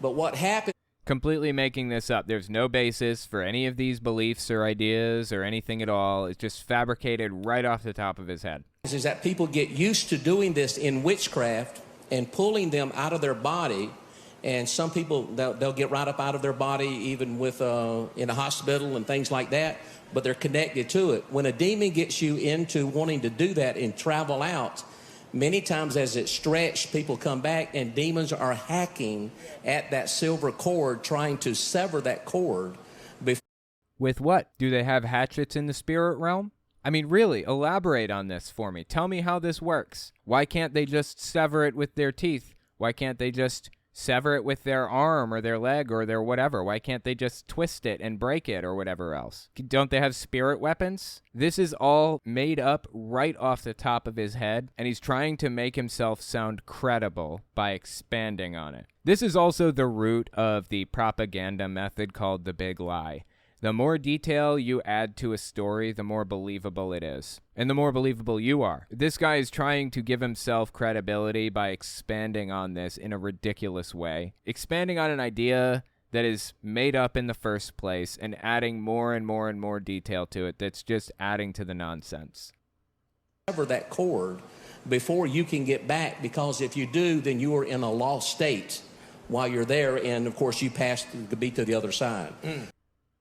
But what happens... Completely making this up. There's no basis for any of these beliefs or ideas or anything at all. It's just fabricated right off the top of his head. ...is that people get used to doing this in witchcraft and pulling them out of their body. And some people, they'll get right up out of their body, even with in a hospital and things like that, but they're connected to it. When a demon gets you into wanting to do that and travel out, many times as it's stretched, people come back and demons are hacking at that silver cord, trying to sever that cord. With what? Do they have hatchets in the spirit realm? I mean, really, elaborate on this for me. Tell me how this works. Why can't they just sever it with their teeth? Why can't they just sever it with their arm or their leg or their whatever? Why can't they just twist it and break it or whatever else? Don't they have spirit weapons? This is all made up right off the top of his head, and he's trying to make himself sound credible by expanding on it. This is also the root of the propaganda method called the big lie. The more detail you add to a story, the more believable it is. And the more believable you are. This guy is trying to give himself credibility by expanding on this in a ridiculous way. Expanding on an idea that is made up in the first place and adding more and more and more detail to it that's just adding to the nonsense. Sever that cord before you can get back, because if you do, then you are in a lost state while you're there, and of course you pass to be to the other side.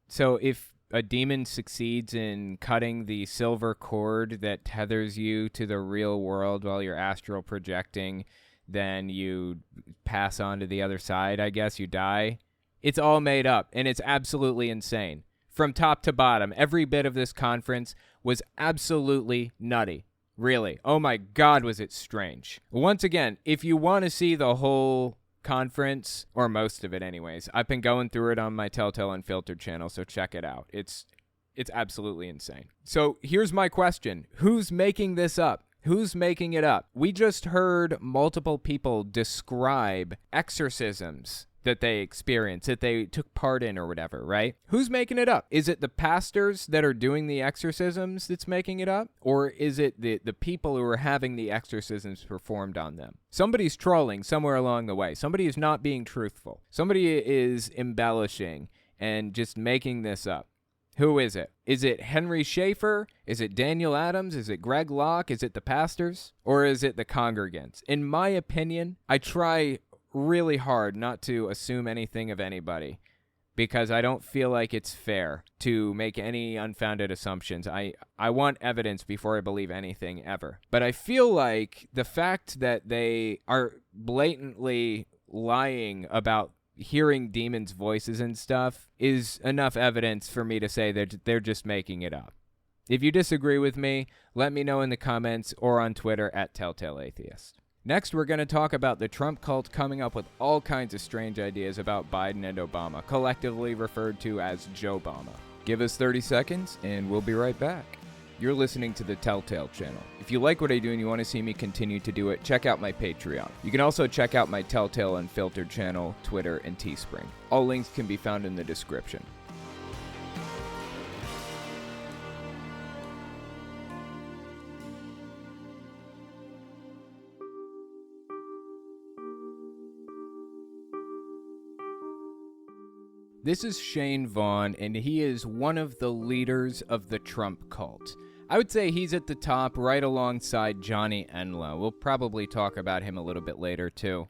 So if a demon succeeds in cutting the silver cord that tethers you to the real world while you're astral projecting, then you pass on to the other side, I guess, you die. It's all made up, and it's absolutely insane. From top to bottom, every bit of this conference was absolutely nutty. Really. Oh my God, was it strange. Once again, if you want to see the whole conference, or most of it anyways, I've been going through it on my Telltale Unfiltered channel, so check it out. It's absolutely insane. So here's my question. Who's making this up? Who's making it up? We just heard multiple people describe exorcisms that they experienced, that they took part in or whatever, right? Who's making it up? Is it the pastors that are doing the exorcisms that's making it up? Or is it the people who are having the exorcisms performed on them? Somebody's trolling somewhere along the way. Somebody is not being truthful. Somebody is embellishing and just making this up. Who is it? Is it Henry Schaefer? Is it Daniel Adams? Is it Greg Locke? Is it the pastors? Or is it the congregants? In my opinion, I try really hard not to assume anything of anybody because I don't feel like it's fair to make any unfounded assumptions. I want evidence before I believe anything ever. But I feel like the fact that they are blatantly lying about hearing demons' voices and stuff is enough evidence for me to say that they're just making it up. If you disagree with me, let me know in the comments or on Twitter at Telltale Atheist. Next, we're going to talk about the Trump cult coming up with all kinds of strange ideas about Biden and Obama, collectively referred to as Joe-Obama. Give us 30 seconds, and we'll be right back. You're listening to the Telltale channel. If you like what I do and you want to see me continue to do it, check out my Patreon. You can also check out my Telltale Unfiltered channel, Twitter, and Teespring. All links can be found in the description. This is Shane Vaughn, and he is one of the leaders of the Trump cult. I would say he's at the top right alongside Johnny Enlow. We'll probably talk about him a little bit later, too.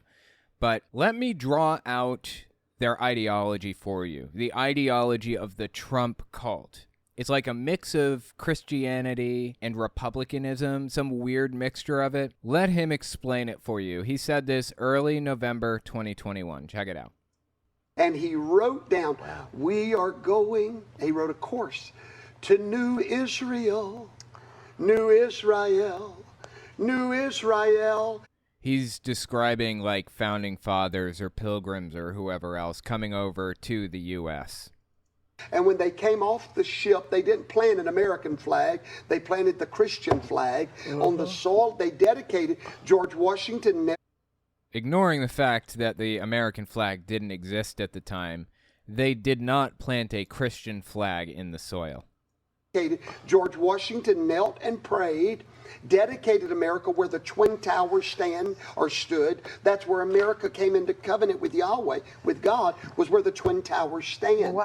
But let me draw out their ideology for you. The ideology of the Trump cult. It's like a mix of Christianity and Republicanism, some weird mixture of it. Let him explain it for you. He said this early November 2021. Check it out. And he wrote down, we are going, he wrote a course, to New Israel, New Israel, New Israel. He's describing like founding fathers or pilgrims or whoever else coming over to the U.S. And when they came off the ship, they didn't plant an American flag. They planted the Christian flag. On the soil they dedicated. George Washington. Ignoring the fact that the American flag didn't exist at the time, they did not plant a Christian flag in the soil. George Washington knelt and prayed, dedicated America where the Twin Towers stand or stood. That's where America came into covenant with Yahweh, with God, was where the Twin Towers stand.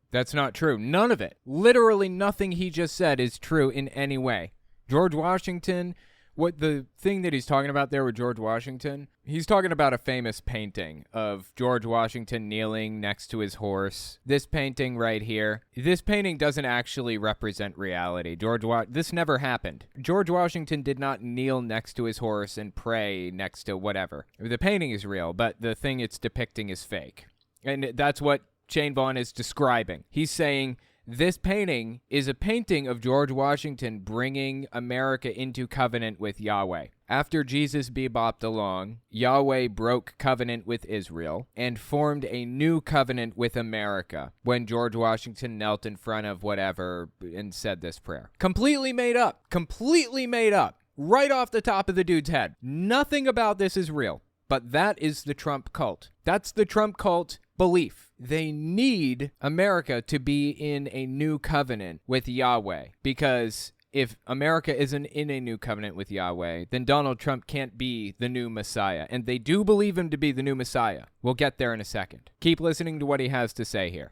That's not true. None of it. Literally nothing he just said is true in any way. George Washington... What the thing that he's talking about there with George Washington, he's talking about a famous painting of George Washington kneeling next to his horse. This painting right here, this painting doesn't actually represent reality. This never happened. George Washington did not kneel next to his horse and pray next to whatever. The painting is real, but the thing it's depicting is fake. And that's what Shane Vaughn is describing. He's saying... This painting is a painting of George Washington bringing America into covenant with Yahweh. After Jesus bebopped along, Yahweh broke covenant with Israel and formed a new covenant with America when George Washington knelt in front of whatever and said this prayer. Completely made up. Completely made up. Right off the top of the dude's head. Nothing about this is real. But that is the Trump cult. That's the Trump cult belief. They need America to be in a new covenant with Yahweh. Because if America isn't in a new covenant with Yahweh, then Donald Trump can't be the new Messiah. And they do believe him to be the new Messiah. We'll get there in a second. Keep listening to what he has to say here.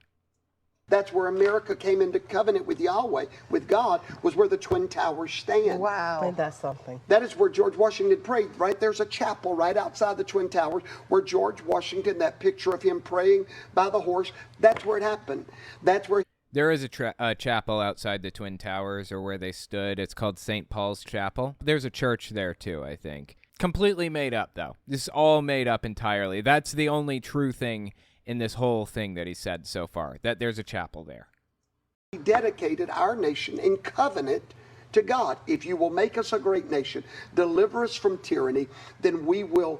That's where America came into covenant with Yahweh, with God, was where the Twin Towers stand. Wow. Ain't that something? That is where George Washington prayed. Right there's a chapel right outside the Twin Towers where George Washington, that picture of him praying by the horse, that's where it happened. That's where... There is a chapel outside the Twin Towers, or where they stood. It's called St. Paul's Chapel. There's a church there, too, I think. Completely made up, though. This is all made up entirely. That's the only true thing in this whole thing that he said so far, that there's a chapel there. He dedicated our nation in covenant to God. If you will make us a great nation, deliver us from tyranny, then we will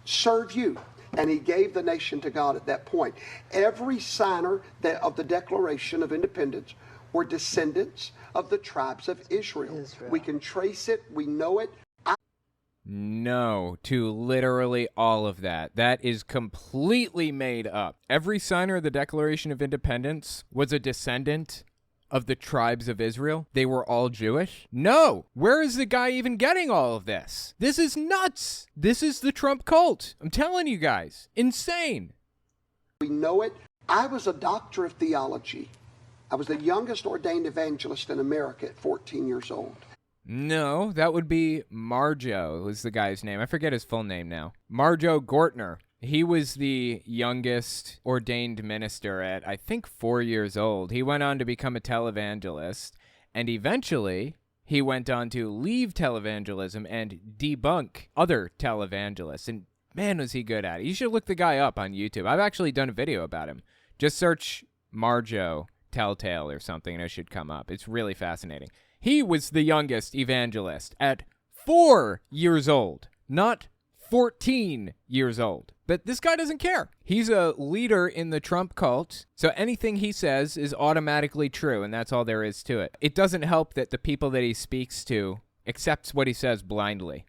serve you. And he gave the nation to God at that point. Every signer of the Declaration of Independence were descendants of the tribes of Israel. We can trace it. We know it. No, to literally all of that. That is completely made up. Every signer of the Declaration of Independence was a descendant of the tribes of Israel. They were all Jewish? No! Where is the guy even getting all of this? This is nuts! This is the Trump cult. I'm telling you guys. Insane. We know it. I was a doctor of theology. I was the youngest ordained evangelist in America at 14 years old. No, that would be Marjo was the guy's name. I forget his full name now. Marjo Gortner. He was the youngest ordained minister at, I think, 4 years old. He went on to become a televangelist, and eventually he went on to leave televangelism and debunk other televangelists. And Man, was he good at it. You should look the guy up on YouTube. I've actually done a video about him. Just search Marjo Telltale or something, and it should come up. It's really fascinating. He was the youngest evangelist at 4 years old, not 14 years old. But this guy doesn't care. He's a leader in the Trump cult, so anything he says is automatically true, and that's all there is to it. It doesn't help that the people that he speaks to accepts what he says blindly.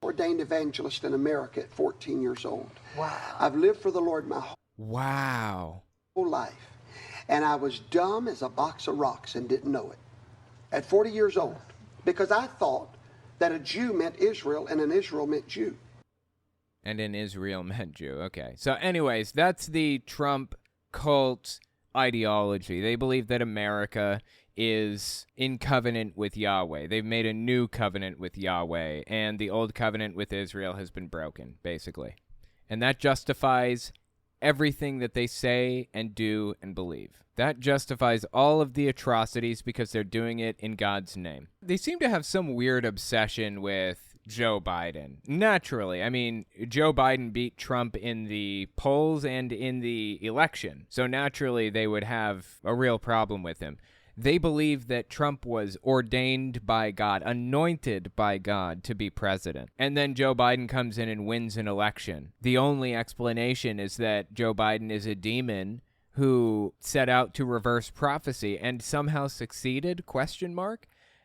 Ordained evangelist in America at 14 years old. Wow. I've lived for the Lord my whole life. And I was dumb as a box of rocks and didn't know it at 40 years old, because I thought that a Jew meant Israel and an Israel meant Jew. And in Israel meant Jew. Okay. So anyways, that's the Trump cult ideology. They believe that America is in covenant with Yahweh. They've made a new covenant with Yahweh, and the old covenant with Israel has been broken, basically. And that justifies everything that they say and do and believe. That justifies all of the atrocities because they're doing it in God's name. They seem to have some weird obsession with Joe Biden. Naturally, I mean, Joe Biden beat Trump in the polls and in the election. So naturally, they would have a real problem with him. They believe that Trump was ordained by God, anointed by God to be president. And then Joe Biden comes in and wins an election. The only explanation is that Joe Biden is a demon who set out to reverse prophecy and somehow succeeded, ?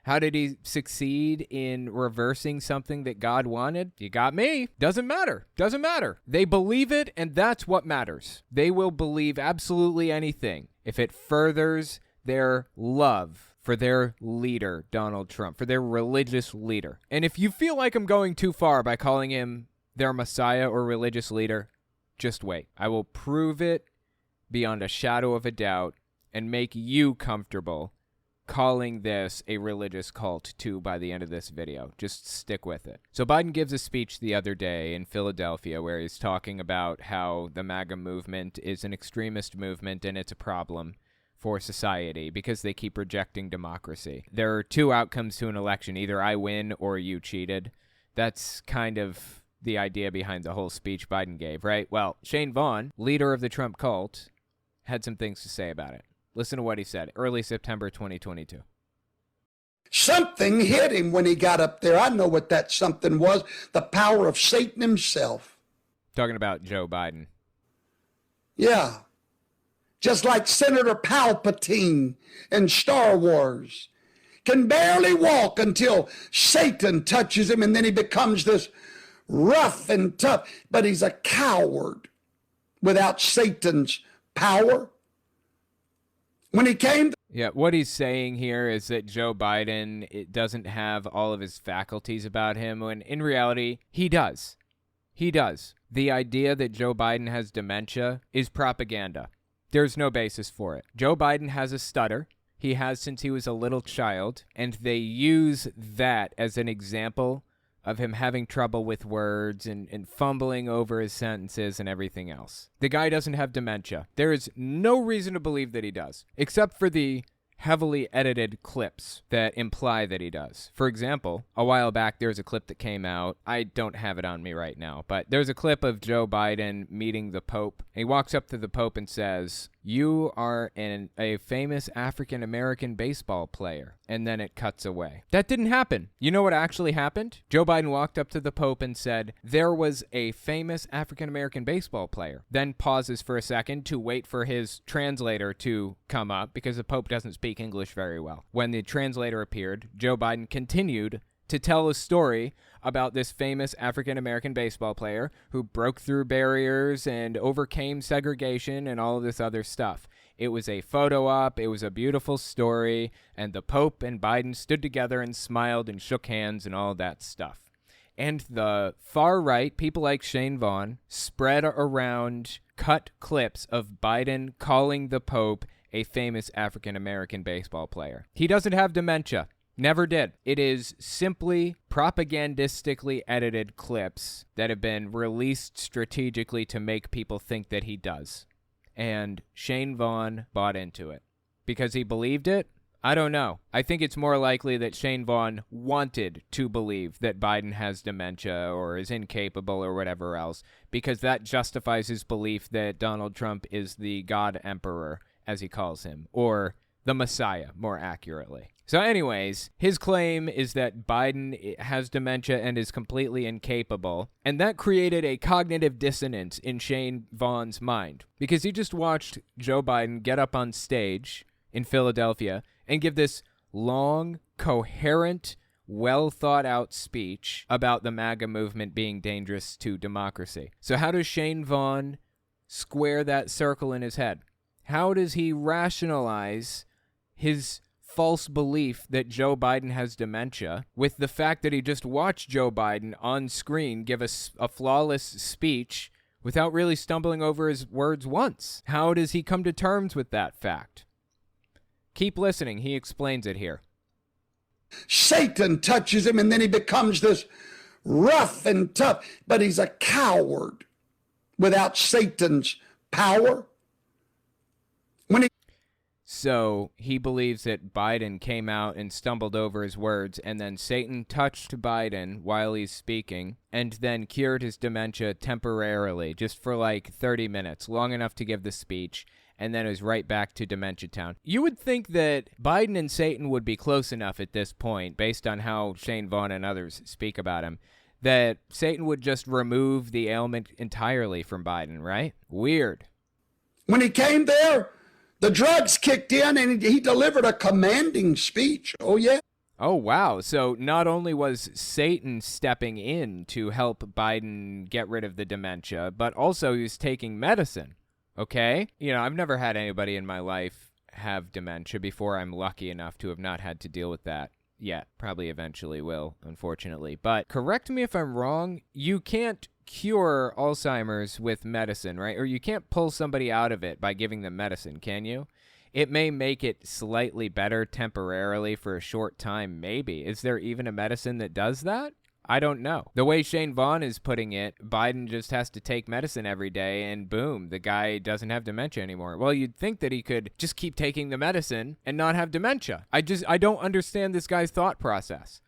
How did he succeed in reversing something that God wanted? You got me. Doesn't matter. Doesn't matter. They believe it, and that's what matters. They will believe absolutely anything if it furthers their love for their leader, Donald Trump, for their religious leader. And if you feel like I'm going too far by calling him their Messiah or religious leader, just wait. I will prove it beyond a shadow of a doubt and make you comfortable calling this a religious cult too by the end of this video. Just stick with it. So Biden gives a speech the other day in Philadelphia where he's talking about how the MAGA movement is an extremist movement and it's a problem for society because they keep rejecting democracy. There are two outcomes to an election. Either I win or you cheated. That's kind of the idea behind the whole speech Biden gave, right? Well, Shane Vaughn, leader of the Trump cult, had some things to say about it. Listen to what he said, early September 2022. Something hit him when he got up there. I know what that something was. The power of Satan himself. Talking about Joe Biden. Yeah. Just like Senator Palpatine in Star Wars. Can barely walk until Satan touches him, and then he becomes this rough and tough. But he's a coward without Satan's power. When he came... Yeah, what he's saying here is that Joe Biden doesn't have all of his faculties about him, when in reality, he does. He does. The idea that Joe Biden has dementia is propaganda. There's no basis for it. Joe Biden has a stutter. He has since he was a little child, and they use that as an example of him having trouble with words and fumbling over his sentences and everything else. The guy doesn't have dementia. There is no reason to believe that he does, except for the heavily edited clips that imply that he does. For example, a while back, there's a clip that came out. I don't have it on me right now, but there's a clip of Joe Biden meeting the Pope. He walks up to the Pope and says, "You are a famous African-American baseball player." And then it cuts away. That didn't happen. You know what actually happened? Joe Biden walked up to the Pope and said, "There was a famous African-American baseball player." Then pauses for a second to wait for his translator to come up because the Pope doesn't speak English very well. When the translator appeared, Joe Biden continued to tell a story about this famous African-American baseball player who broke through barriers and overcame segregation and all of this other stuff. It was a photo op, it was a beautiful story, and the Pope and Biden stood together and smiled and shook hands and all that stuff. And the far right, people like Shane Vaughn, spread around cut clips of Biden calling the Pope a famous African-American baseball player. He doesn't have dementia. Never did. It is simply propagandistically edited clips that have been released strategically to make people think that he does. And Shane Vaughn bought into it. Because he believed it, I don't know. I think it's more likely that Shane Vaughn wanted to believe that Biden has dementia or is incapable or whatever else, because that justifies his belief that Donald Trump is the God Emperor, as he calls him, or the Messiah, more accurately. So anyways, his claim is that Biden has dementia and is completely incapable, and that created a cognitive dissonance in Shane Vaughn's mind, because he just watched Joe Biden get up on stage in Philadelphia and give this long, coherent, well-thought-out speech about the MAGA movement being dangerous to democracy. So how does Shane Vaughn square that circle in his head? How does he rationalize his false belief that Joe Biden has dementia with the fact that he just watched Joe Biden on screen give a flawless speech without really stumbling over his words once? How does he come to terms with that fact? Keep listening. He explains it here. Satan touches him, and then he becomes this rough and tough, but he's a coward without Satan's power. So he believes that Biden came out and stumbled over his words, and then Satan touched Biden while he's speaking, and then cured his dementia temporarily, just for like 30 minutes, long enough to give the speech, and then it was right back to Dementia Town. You would think that Biden and Satan would be close enough at this point, based on how Shane Vaughn and others speak about him, that Satan would just remove the ailment entirely from Biden, right? Weird. When he came there, the drugs kicked in, and he delivered a commanding speech. Oh, yeah. Oh, wow. So not only was Satan stepping in to help Biden get rid of the dementia, but also he was taking medicine. Okay? You know, I've never had anybody in my life have dementia before. I'm lucky enough to have not had to deal with that yet. Probably eventually will, unfortunately. But correct me if I'm wrong, you can't cure Alzheimer's with medicine, right? Or you can't pull somebody out of it by giving them medicine, can you? It may make it slightly better temporarily for a short time, maybe. Is there even a medicine that does that? I don't know. The way Shane Vaughn is putting it, Biden just has to take medicine every day and boom, the guy doesn't have dementia anymore. Well, you'd think that he could just keep taking the medicine and not have dementia. I don't understand this guy's thought process.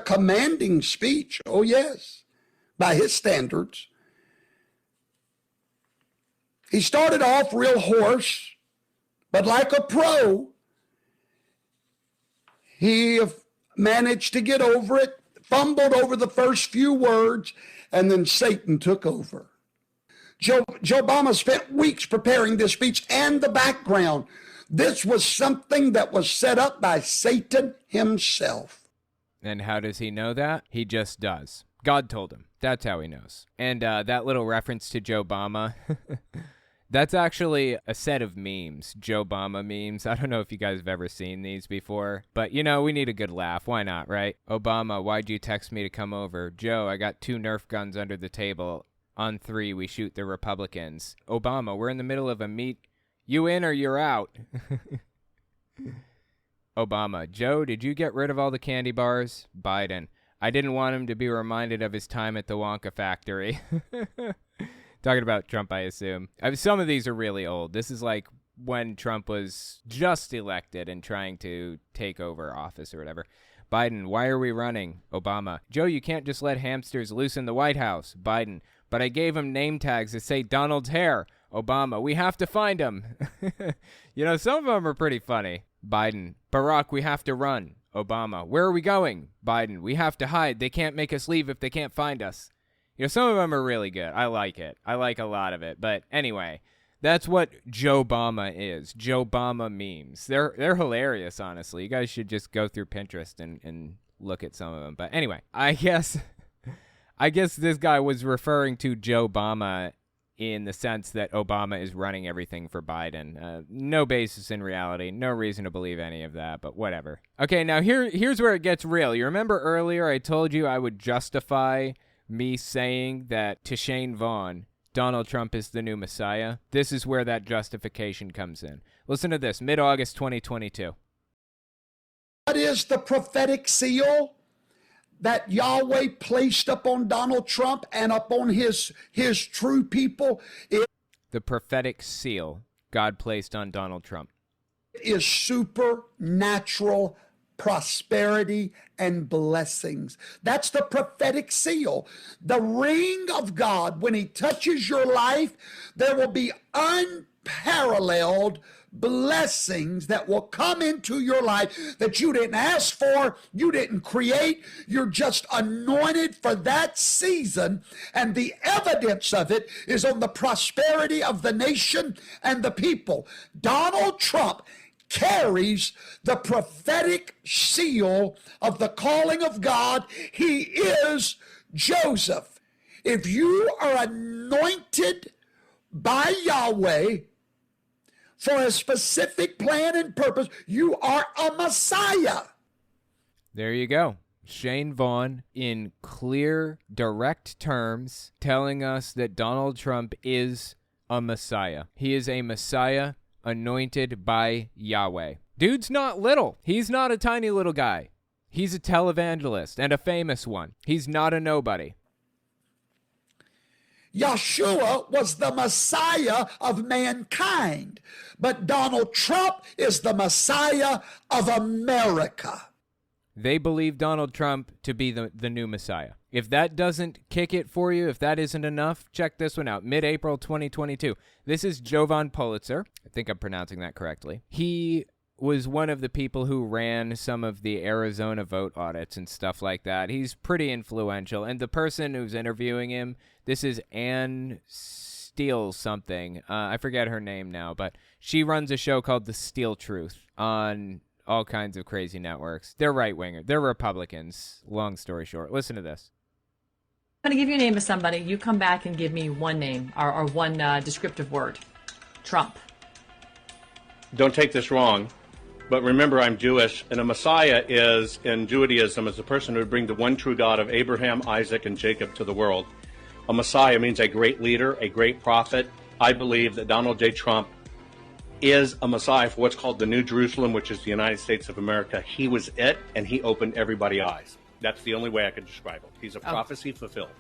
Commanding speech. Oh, yes. By his standards. He started off real hoarse, but like a pro, he managed to get over it, fumbled over the first few words, and then Satan took over. Joe Obama spent weeks preparing this speech and the background. This was something that was set up by Satan himself. And how does he know that? He just does. God told him. That's how he knows. And that little reference to Joe Obama, that's actually a set of memes, Joe Obama memes. I don't know if you guys have ever seen these before, but, you know, we need a good laugh. Why not, right? Obama, why'd you text me to come over? Joe, I got 2 Nerf guns under the table. On 3, we shoot the Republicans. Obama, we're in the middle of a meet. You in or you're out? Obama, Joe, did you get rid of all the candy bars? Biden, I didn't want him to be reminded of his time at the Wonka factory. Talking about Trump, I assume. Some of these are really old. This is like when Trump was just elected and trying to take over office or whatever. Biden, why are we running? Obama, Joe, you can't just let hamsters loose in the White House. Biden, but I gave him name tags that say Donald's hair. Obama, we have to find him. You know, some of them are pretty funny. Biden, Barack, we have to run. Obama, where are we going? Biden, we have to hide. They can't make us leave if they can't find us. You know, some of them are really good. I like it. I like a lot of it. But anyway, that's what Joe Obama is. Joe Obama memes. They're hilarious, honestly. You guys should just go through Pinterest and look at some of them. But anyway, I guess this guy was referring to Joe Obama in the sense that Obama is running everything for Biden. No basis in reality. No reason to believe any of that, but whatever. Okay, now here's where it gets real. You remember earlier I told you I would justify me saying that to Shane Vaughn, Donald Trump is the new Messiah? This is where that justification comes in. Listen to this, mid-August 2022. What is the prophetic seal that Yahweh placed upon Donald Trump and upon his true people? The prophetic seal God placed on Donald Trump. is supernatural prosperity and blessings. That's the prophetic seal. The ring of God, when he touches your life, there will be unparalleled blessings that will come into your life that you didn't ask for, you didn't create. You're just anointed for that season, and the evidence of it is on the prosperity of the nation and the people. Donald Trump carries the prophetic seal of the calling of God. He is Joseph. If you are anointed by Yahweh for a specific plan and purpose, you are a Messiah. There you go. Shane Vaughn, in clear, direct terms, telling us that Donald Trump is a Messiah. He is a Messiah anointed by Yahweh. Dude's not little. He's not a tiny little guy. He's a televangelist, and a famous one. He's not a nobody. Yeshua was the Messiah of mankind, but Donald Trump is the Messiah of America. They believe Donald Trump to be the new Messiah. If that doesn't kick it for you, if that isn't enough, check this one out. Mid-April 2022. This is Jovan Pulitzer. I think I'm pronouncing that correctly. He was one of the people who ran some of the Arizona vote audits and stuff like that. He's pretty influential. And the person who's interviewing him, this is Ann Steele something. I forget her name now, but she runs a show called The Steel Truth on all kinds of crazy networks. They're right-winger. They're Republicans. Long story short. Listen to this. I'm going to give you a name of somebody. You come back and give me one name or one descriptive word. Trump. Don't take this wrong, but remember I'm Jewish, and a Messiah is, in Judaism, is a person who would bring the one true God of Abraham, Isaac, and Jacob to the world. A Messiah means a great leader, a great prophet. I believe that Donald J. Trump is a Messiah for what's called the New Jerusalem, which is the United States of America. He was it, and he opened everybody's eyes. That's the only way I could describe him. He's a prophecy fulfilled.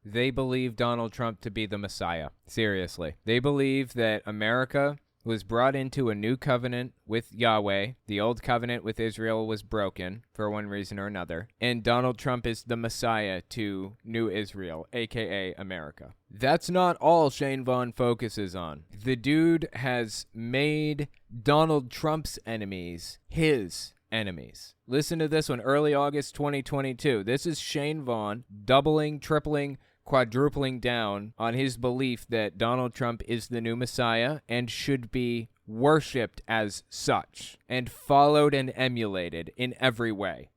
They believe Donald Trump to be the Messiah. Seriously. They believe that America was brought into a new covenant with Yahweh. The old covenant with Israel was broken for one reason or another. And Donald Trump is the Messiah to New Israel, a.k.a. America. That's not all Shane Vaughn focuses on. The dude has made Donald Trump's enemies his enemies. Listen to this one, early August 2022. This is Shane Vaughn doubling, tripling, quadrupling down on his belief that Donald Trump is the new Messiah and should be worshipped as such and followed and emulated in every way.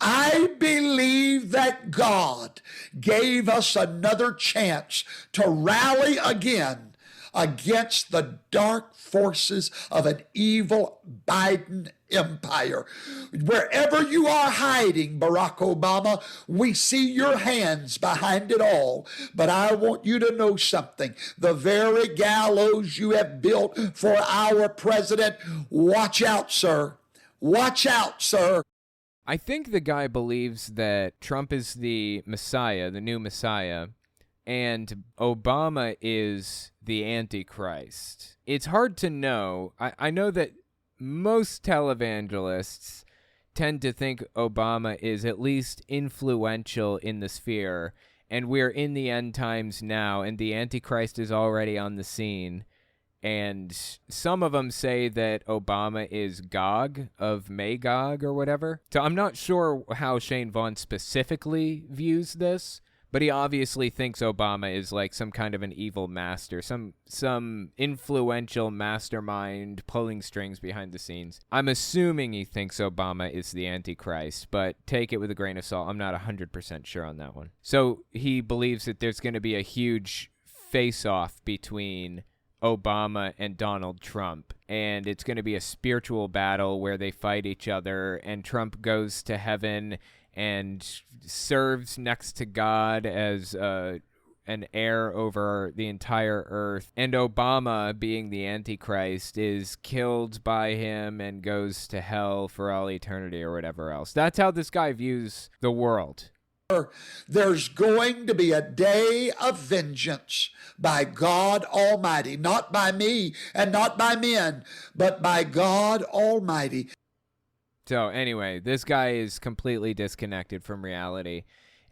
I believe that God gave us another chance to rally again against the dark forces of an evil Biden empire. Wherever you are hiding, Barack Obama, we see your hands behind it all. But I want you to know something. The very gallows you have built for our president, watch out, sir. Watch out, sir. I think the guy believes that Trump is the Messiah, the new Messiah, and Obama is the Antichrist. It's hard to know. I know that most televangelists tend to think Obama is at least influential in the sphere, and we're in the end times now, and the Antichrist is already on the scene. And some of them say that Obama is Gog of Magog or whatever. So I'm not sure how Shane Vaughn specifically views this, but he obviously thinks Obama is like some kind of an evil master, some influential mastermind pulling strings behind the scenes. I'm assuming he thinks Obama is the Antichrist, but take it with a grain of salt. I'm not 100% sure on that one. So he believes that there's going to be a huge face-off between Obama and Donald Trump, and it's going to be a spiritual battle where they fight each other, and Trump goes to heaven and serves next to God as an heir over the entire earth, and Obama, being the Antichrist, is killed by him and goes to hell for all eternity or whatever else. That's how this guy views the world. There's going to be a day of vengeance by God Almighty, not by me and not by men, but by God Almighty. So anyway, this guy is completely disconnected from reality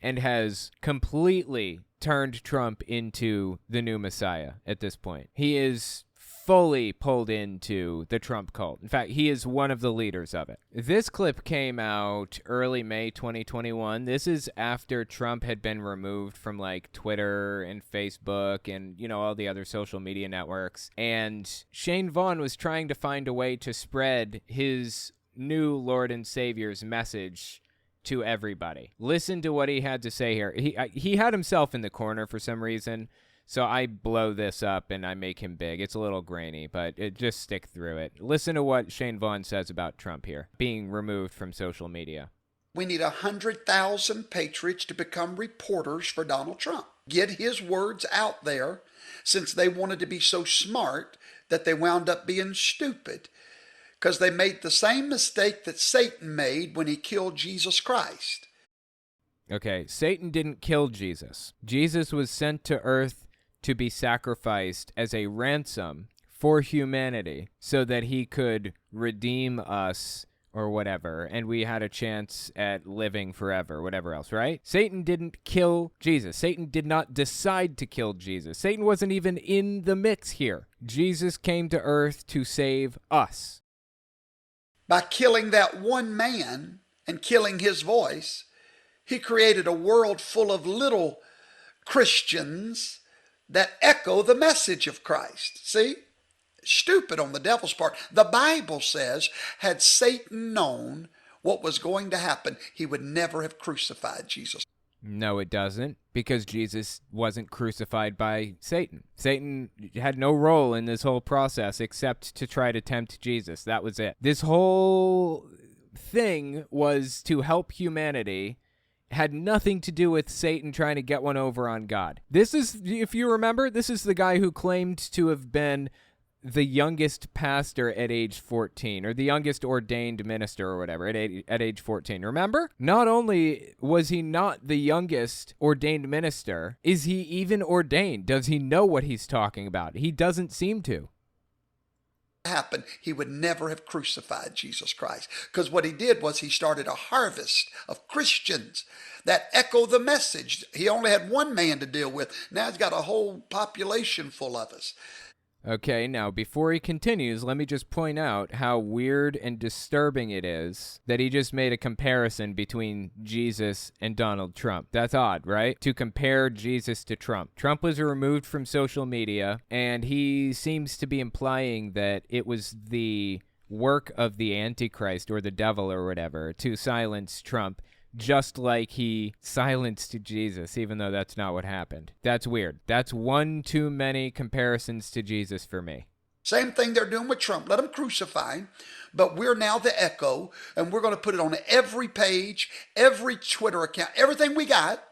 and has completely turned Trump into the new Messiah at this point. He is fully pulled into the Trump cult. In fact, he is one of the leaders of it. This clip came out early May 2021. This is after Trump had been removed from like Twitter and Facebook and, you know, all the other social media networks. And Shane Vaughn was trying to find a way to spread his new Lord and Savior's message to everybody. Listen to what he had to say here. He had himself in the corner for some reason, so I blow this up and I make him big. It's a little grainy, but just stick through it. Listen to what Shane Vaughn says about Trump here, being removed from social media. We need 100,000 patriots to become reporters for Donald Trump. Get his words out there, since they wanted to be so smart that they wound up being stupid, because they made the same mistake that Satan made when he killed Jesus Christ. Okay, Satan didn't kill Jesus. Jesus was sent to earth to be sacrificed as a ransom for humanity so that he could redeem us or whatever, and we had a chance at living forever, whatever else, right? Satan didn't kill Jesus. Satan did not decide to kill Jesus. Satan wasn't even in the mix here. Jesus came to earth to save us. By killing that one man and killing his voice, he created a world full of little Christians that echo the message of Christ. See? Stupid on the devil's part. The Bible says, had Satan known what was going to happen, he would never have crucified Jesus. No, it doesn't, because Jesus wasn't crucified by Satan. Satan had no role in this whole process except to try to tempt Jesus. That was it. This whole thing was to help humanity, had nothing to do with Satan trying to get one over on God. This is, if you remember, this is the guy who claimed to have been the youngest pastor at age 14, or the youngest ordained minister or whatever at age 14. Remember? Not only was he not the youngest ordained minister, is he even ordained? Does he know what he's talking about? He doesn't seem to. Happen, he would never have crucified Jesus Christ, because what he did was he started a harvest of Christians that echo the message. He only had one man to deal with. Now he's got a whole population full of us. Okay, now before he continues, let me just point out how weird and disturbing it is that he just made a comparison between Jesus and Donald Trump. That's odd, right? To compare Jesus to Trump. Trump was removed from social media, and he seems to be implying that it was the work of the Antichrist or the devil or whatever to silence Trump, just like he silenced Jesus, even though that's not what happened. That's weird. That's one too many comparisons to Jesus for me. Same thing they're doing with Trump. Let them crucify him. But we're now the echo, and we're going to put it on every page, every Twitter account, everything we got.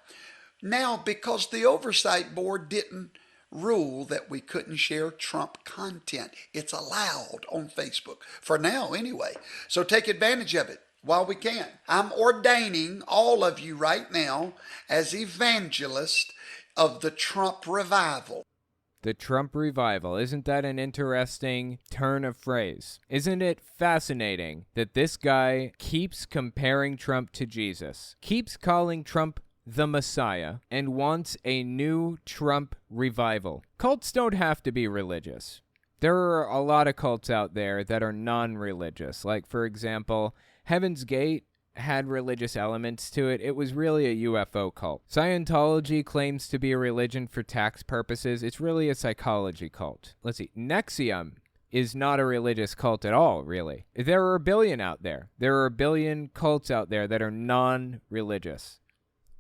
Now, because the oversight board didn't rule that we couldn't share Trump content. It's allowed on Facebook, for now anyway. So take advantage of it while we can. I'm ordaining all of you right now as evangelists of the Trump revival. The Trump revival. Isn't that an interesting turn of phrase? Isn't it fascinating that this guy keeps comparing Trump to Jesus, keeps calling Trump the Messiah, and wants a new Trump revival? Cults don't have to be religious. There are a lot of cults out there that are non-religious. Like, for example, Heaven's Gate had religious elements to it. It was really a UFO cult. Scientology claims to be a religion for tax purposes. It's really a psychology cult. Let's see. Nexium is not a religious cult at all, really. There are a billion out there. There are a billion cults out there that are non-religious.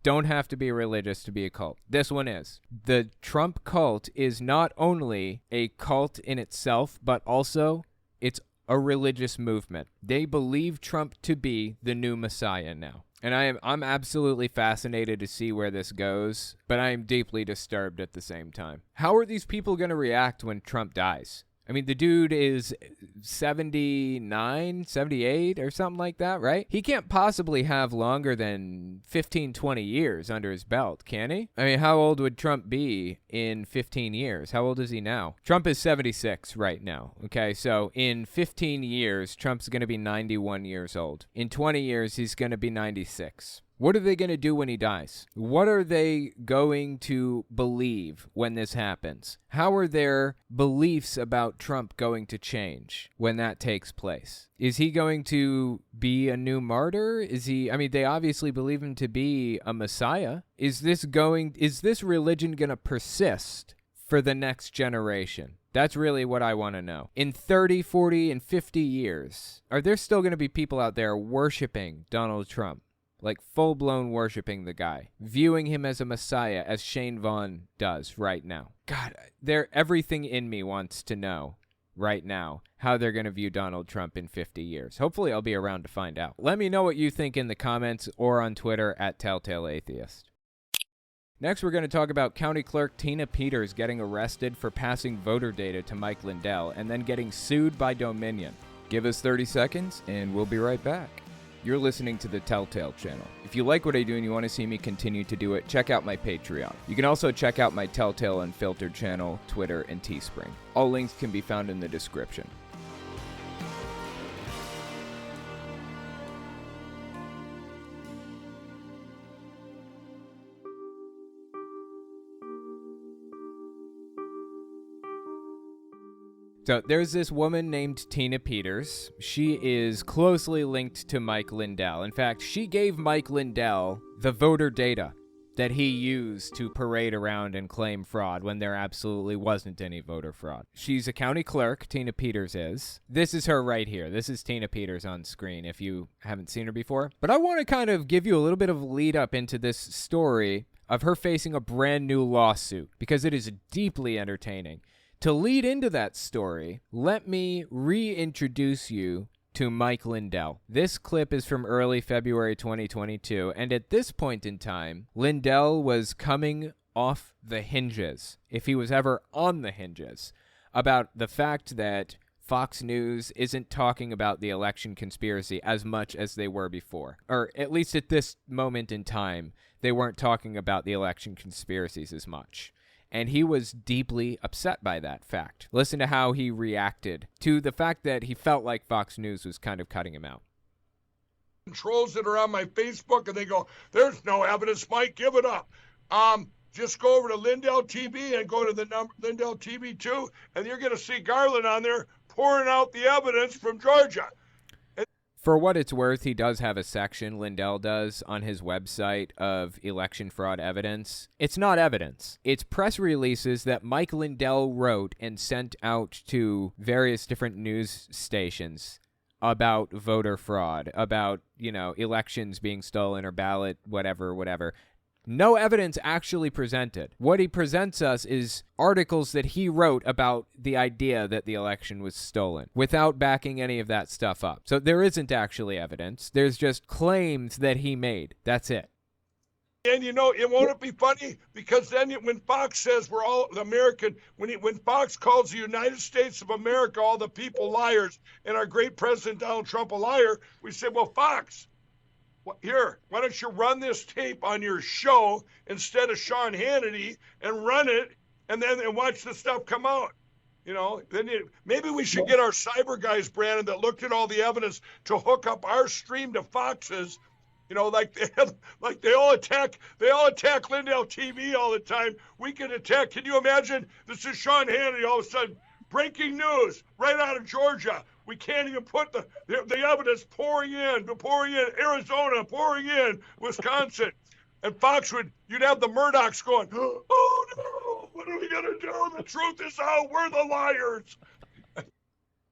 Don't have to be religious to be a cult. This one is. The Trump cult is not only a cult in itself, but also it's a religious movement. They believe Trump to be the new Messiah now. And I'm absolutely fascinated to see where this goes, but I am deeply disturbed at the same time. How are these people going to react when Trump dies? I mean, the dude is 79, 78 or something like that, right? He can't possibly have longer than 15, 20 years under his belt, can he? I mean, how old would Trump be in 15 years? How old is he now? Trump is 76 right now, okay? So in 15 years, Trump's going to be 91 years old. In 20 years, he's going to be 96. What are they going to do when he dies? What are they going to believe when this happens? How are their beliefs about Trump going to change when that takes place? Is he going to be a new martyr? I mean, they obviously believe him to be a messiah. Is this religion going to persist for the next generation? That's really what I want to know. In 30, 40, and 50 years, are there still going to be people out there worshiping Donald Trump? Like full-blown worshiping the guy, viewing him as a messiah, as Shane Vaughn does right now. God, everything in me wants to know right now how they're going to view Donald Trump in 50 years. Hopefully I'll be around to find out. Let me know what you think in the comments or on Twitter at @TelltaleAtheist. Next, we're going to talk about County Clerk Tina Peters getting arrested for passing voter data to Mike Lindell and then getting sued by Dominion. Give us 30 seconds and we'll be right back. You're listening to the Telltale channel. If you like what I do and you want to see me continue to do it, check out my Patreon. You can also check out my Telltale Unfiltered channel, Twitter, and Teespring. All links can be found in the description. So there's this woman named Tina Peters. She is closely linked to Mike Lindell. In fact, she gave Mike Lindell the voter data that he used to parade around and claim fraud when there absolutely wasn't any voter fraud. She's a county clerk, Tina Peters is. This is her right here. This is Tina Peters on screen if you haven't seen her before. But I want to kind of give you a little bit of a lead up into this story of her facing a brand new lawsuit because it is deeply entertaining. To lead into that story, let me reintroduce you to Mike Lindell. This clip is from early February 2022, and at this point in time, Lindell was coming off the hinges, if he was ever on the hinges, about the fact that Fox News isn't talking about the election conspiracy as much as they were before. Or at least at this moment in time, they weren't talking about the election conspiracies as much. And he was deeply upset by that fact. Listen to how he reacted to the fact that he felt like Fox News was kind of cutting him out. Trolls that are on my Facebook, and they go, there's no evidence, Mike, give it up. Just go over to Lindell TV and go to the Lindell TV 2, and you're going to see Garland on there pouring out the evidence from Georgia. For what it's worth, he does have a section, Lindell does, on his website of election fraud evidence. It's not evidence. It's press releases that Mike Lindell wrote and sent out to various different news stations about voter fraud, about, elections being stolen or ballot, whatever. No evidence actually presented. What he presents us is articles that he wrote about the idea that the election was stolen without backing any of that stuff up. So there isn't actually evidence. There's just claims that he made. That's it. And it won't be funny? Because then when Fox says we're all American, when Fox calls the United States of America, all the people liars, and our great president Donald Trump a liar, we say, well, Fox, here, why don't you run this tape on your show instead of Sean Hannity and run it and watch the stuff come out? Maybe we should get our cyber guys, Brandon, that looked at all the evidence to hook up our stream to Fox's. Like they all attack Lindell TV all the time. We can attack. Can you imagine? This is Sean Hannity. All of a sudden, breaking news right out of Georgia. We can't even put the evidence pouring in, Arizona, pouring in, Wisconsin. And Fox you'd have the Murdochs going, oh no, what are we going to do? The truth is out. We're the liars.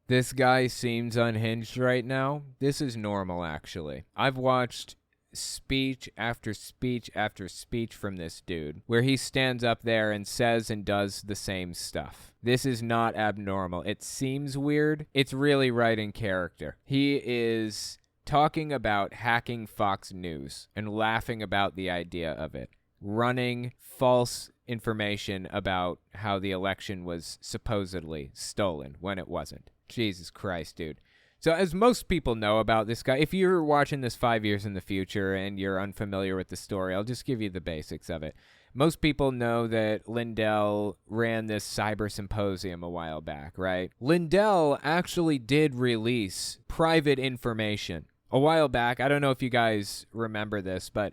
This guy seems unhinged right now. This is normal, actually. I've watched speech after speech after speech from this dude where he stands up there and says and does the same stuff. This is not abnormal. It seems weird. It's really right in character. He is talking about hacking Fox News and laughing about the idea of it. running false information about how the election was supposedly stolen when it wasn't. Jesus Christ, dude. So as most people know about this guy, if you're watching this 5 years in the future and you're unfamiliar with the story, I'll just give you the basics of it. Most people know that Lindell ran this cyber symposium a while back, right? Lindell actually did release private information a while back. I don't know if you guys remember this, but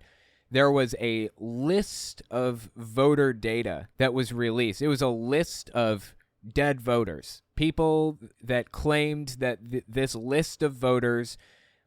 there was a list of voter data that was released. It was a list of dead voters, people that claimed that this list of voters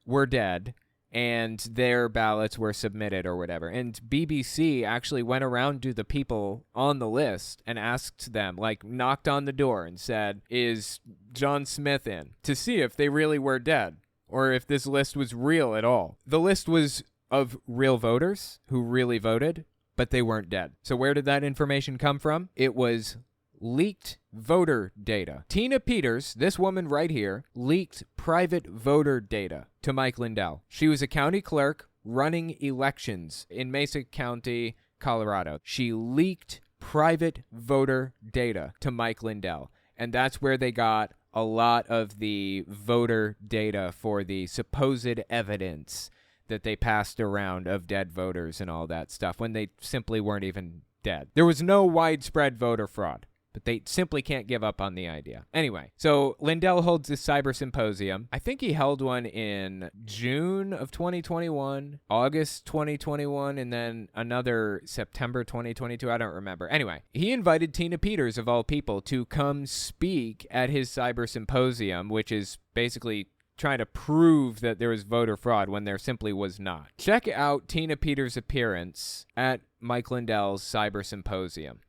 were dead and their ballots were submitted or whatever. And BBC actually went around to the people on the list and asked them, like knocked on the door and said, is John Smith in? To see if they really were dead or if this list was real at all. The list was of real voters who really voted, but they weren't dead. So where did that information come from? It was leaked voter data. Tina Peters, this woman right here, leaked private voter data to Mike Lindell. She was a county clerk running elections in Mesa County, Colorado. She leaked private voter data to Mike Lindell, and that's where they got a lot of the voter data for the supposed evidence that they passed around of dead voters and all that stuff when they simply weren't even dead. There was no widespread voter fraud, but they simply can't give up on the idea. Anyway, so Lindell holds this cyber symposium. I think he held one in June of 2021, August 2021, and then another September 2022. I don't remember. Anyway, he invited Tina Peters, of all people, to come speak at his cyber symposium, which is basically trying to prove that there was voter fraud when there simply was not. Check out Tina Peters' appearance at Mike Lindell's cyber symposium.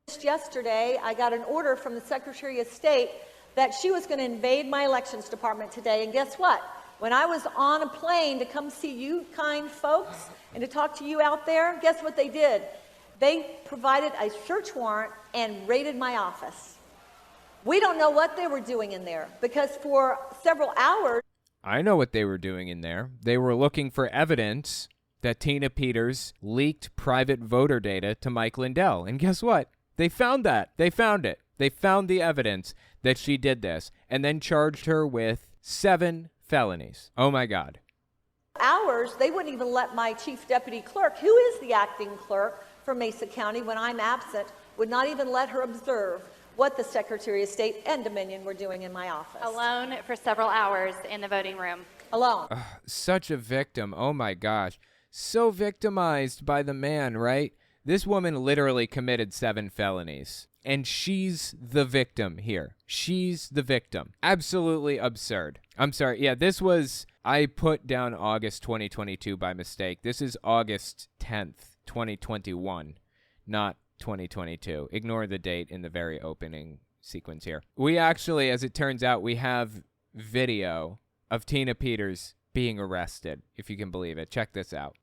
Just yesterday, I got an order from the Secretary of State that she was going to invade my elections department today. And guess what? When I was on a plane to come see you kind folks and to talk to you out there, guess what they did? They provided a search warrant and raided my office. We don't know what they were doing in there because for several hours... I know what they were doing in there. They were looking for evidence that Tina Peters leaked private voter data to Mike Lindell. And guess what? They found that. They found it. They found the evidence that she did this and then charged her with 7 felonies. Oh, my God. Hours, they wouldn't even let my chief deputy clerk, who is the acting clerk for Mesa County when I'm absent, would not even let her observe what the Secretary of State and Dominion were doing in my office. Alone for several hours in the voting room. Alone. Such a victim. Oh, my gosh. So victimized by the man, right? This woman literally committed 7 felonies, and she's the victim here. She's the victim. Absolutely absurd. I'm sorry. Yeah, this was, I put down August 2022 by mistake. This is August 10th, 2021, not 2022. Ignore the date in the very opening sequence here. We actually, as it turns out, we have video of Tina Peters being arrested, if you can believe it. Check this out.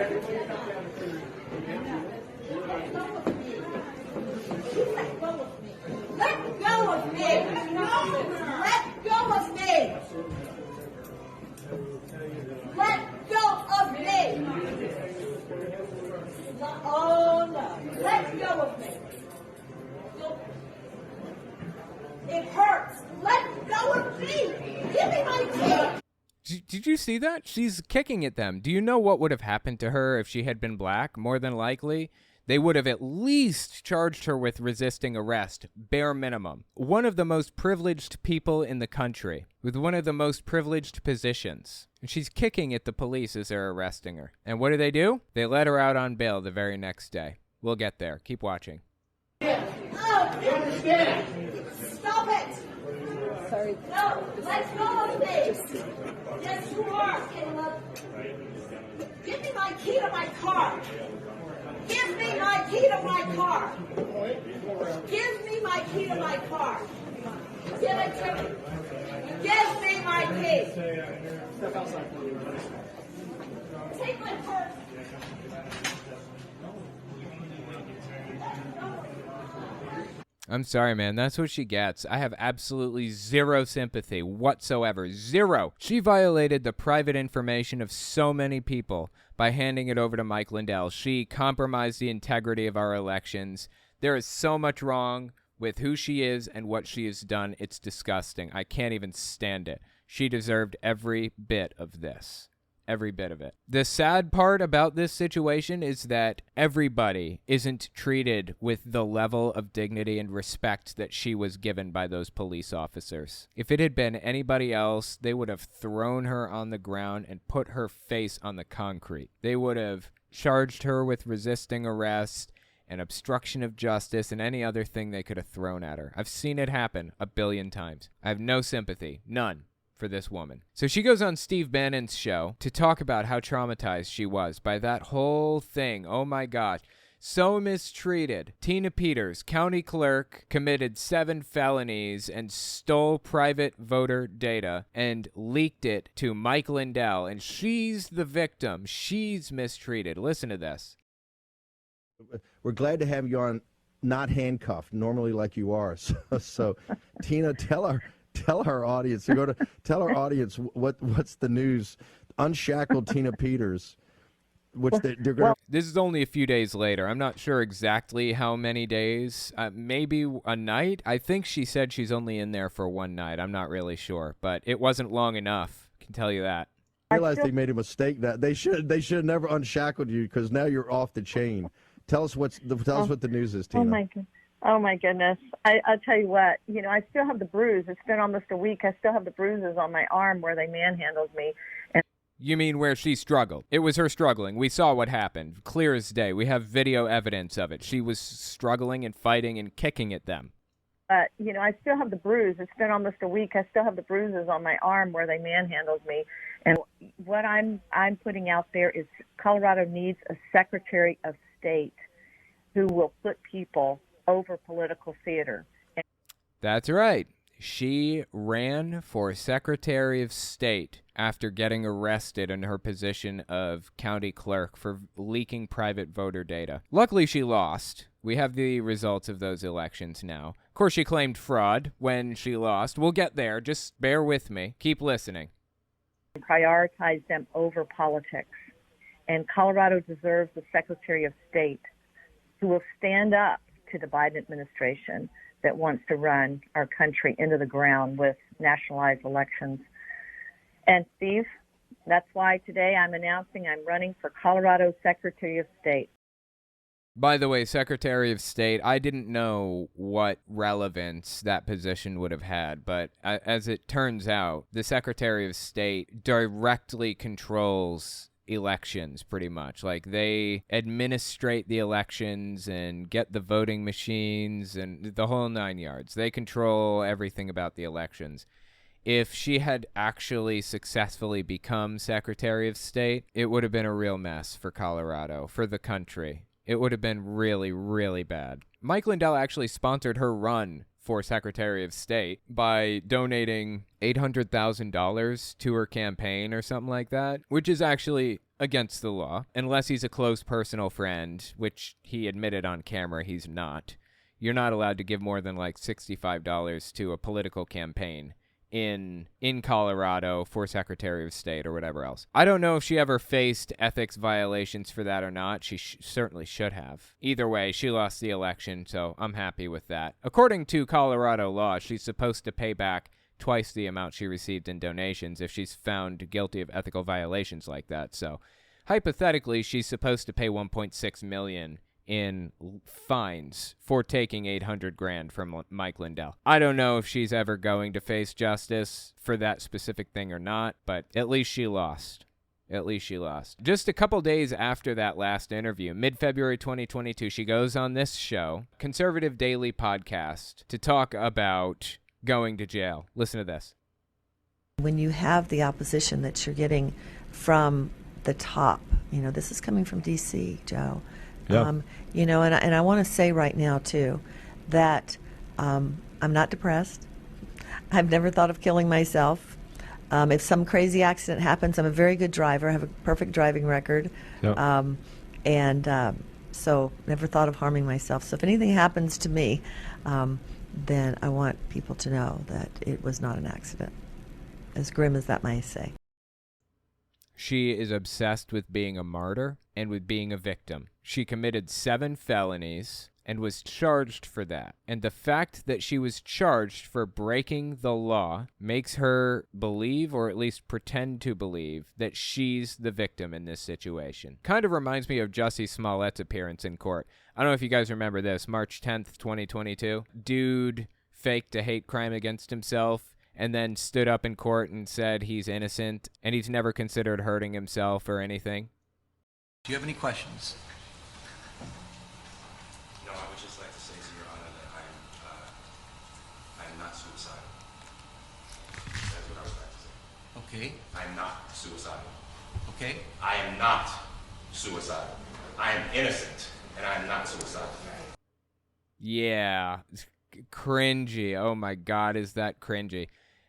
Let go of me! Let go of me! Let go of me! Oh no! Let go of me! It hurts! Let go of me! Give me my teeth! Did you see that? She's kicking at them. Do you know what would have happened to her if she had been black? More than likely, they would have at least charged her with resisting arrest, bare minimum. One of the most privileged people in the country, with one of the most privileged positions. And she's kicking at the police as they're arresting her. And what do? They let her out on bail the very next day. We'll get there. Keep watching. Oh, stop it! Sorry. No, let go of me! Yes, you are, Caleb. Give me my key to my car. Give me my key to my car. Give me my key to my car. Give it to me. Give me my key. Step outside. Take my purse. I'm sorry, man. That's what she gets. I have absolutely zero sympathy whatsoever. Zero. She violated the private information of so many people by handing it over to Mike Lindell. She compromised the integrity of our elections. There is so much wrong with who she is and what she has done. It's disgusting. I can't even stand it. She deserved every bit of this. Every bit of it. The sad part about this situation is that everybody isn't treated with the level of dignity and respect that she was given by those police officers. If it had been anybody else, they would have thrown her on the ground and put her face on the concrete. They would have charged her with resisting arrest and obstruction of justice and any other thing they could have thrown at her. I've seen it happen a billion times. I have no sympathy. None. For this woman. So she goes on Steve Bannon's show to talk about how traumatized she was by that whole thing. Oh my gosh. So mistreated. Tina Peters, county clerk, committed 7 felonies and stole private voter data and leaked it to Mike Lindell. And she's the victim. She's mistreated. Listen to this. We're glad to have you on, not handcuffed, normally like you are. So Tina, tell our audience. Tell our audience what's the news. Unshackled Tina Peters, which they're going. This is only a few days later. I'm not sure exactly how many days. Maybe a night. I think she said she's only in there for one night. I'm not really sure, but it wasn't long enough. I can tell you that. I realized they made a mistake. That they should have never unshackled you, because now you're off the chain. Tell us what the news is, Tina. Oh my goodness. I'll tell you what, I still have the bruise. It's been almost a week. I still have the bruises on my arm where they manhandled me. And you mean where she struggled? It was her struggling. We saw what happened. Clear as day. We have video evidence of it. She was struggling and fighting and kicking at them. But, I still have the bruise. It's been almost a week. I still have the bruises on my arm where they manhandled me. And what I'm putting out there is Colorado needs a Secretary of State who will put people over political theater. That's right. She ran for Secretary of State after getting arrested in her position of county clerk for leaking private voter data. Luckily, she lost. We have the results of those elections now. Of course, she claimed fraud when she lost. We'll get there. Just bear with me. Keep listening. Prioritize them over politics. And Colorado deserves a Secretary of State who will stand up to the Biden administration that wants to run our country into the ground with nationalized elections. And Steve, that's why today I'm announcing I'm running for Colorado Secretary of State. By the way, Secretary of State, I didn't know what relevance that position would have had, but as it turns out, the Secretary of State directly controls elections, pretty much. Like, they administrate the elections and get the voting machines and the whole 9 yards. They control everything about the elections. If she had actually successfully become Secretary of State, it would have been a real mess for Colorado, for the country. It would have been really, really bad. Mike Lindell actually sponsored her run for Secretary of State by donating $800,000 to her campaign or something like that, which is actually against the law, unless he's a close personal friend, which he admitted on camera he's not. You're not allowed to give more than like $65 to a political campaign in Colorado for Secretary of State or whatever else. I don't know if she ever faced ethics violations for that or not. She certainly should have. Either way, she lost the election, so I'm happy with that. According to Colorado law, she's supposed to pay back twice the amount she received in donations if she's found guilty of ethical violations like that. So hypothetically, she's supposed to pay $1.6 million in fines for taking $800,000 from Mike Lindell. I don't know if she's ever going to face justice for that specific thing or not, but at least she lost. At least she lost. Just a couple days after that last interview, mid-February 2022, she goes on this show, Conservative Daily Podcast, to talk about going to jail. Listen to this. When you have the opposition that you're getting from the top, this is coming from D.C., Joe. Yeah. And I want to say right now, too, that I'm not depressed. I've never thought of killing myself. If some crazy accident happens, I'm a very good driver. I have a perfect driving record. Yep. So never thought of harming myself. So if anything happens to me, then I want people to know that it was not an accident, as grim as that may say. She is obsessed with being a martyr and with being a victim. She committed 7 felonies and was charged for that. And the fact that she was charged for breaking the law makes her believe, or at least pretend to believe, that she's the victim in this situation. Kind of reminds me of Jussie Smollett's appearance in court. I don't know if you guys remember this. March 10th, 2022. Dude faked a hate crime against himself and then stood up in court and said he's innocent and he's never considered hurting himself or anything. Do you have any questions? No, I would just like to say to Your Honor that I am not suicidal. That's what I would like to say. Okay. I am not suicidal. Okay. I am not suicidal. I am innocent, and I am not suicidal. Yeah, it's cringy. Oh my God, is that cringy?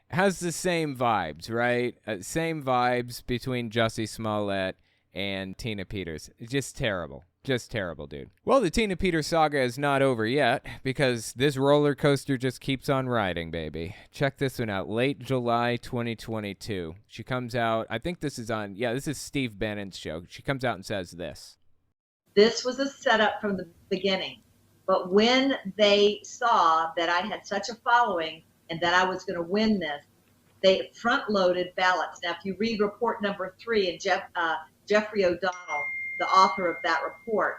Has the same vibes, right? Same vibes between Jussie Smollett and Tina Peters. Just terrible. Just terrible, dude. Well, the Tina Peters saga is not over yet because this roller coaster just keeps on riding, baby. Check this one out. Late July 2022. She comes out. I think this is on. Yeah, this is Steve Bannon's show. She comes out and says this. This was a setup from the beginning. But when they saw that I had such a following and that I was going to win this, they front-loaded ballots. Now, if you read report number 3, and Jeffrey O'Donnell, the author of that report.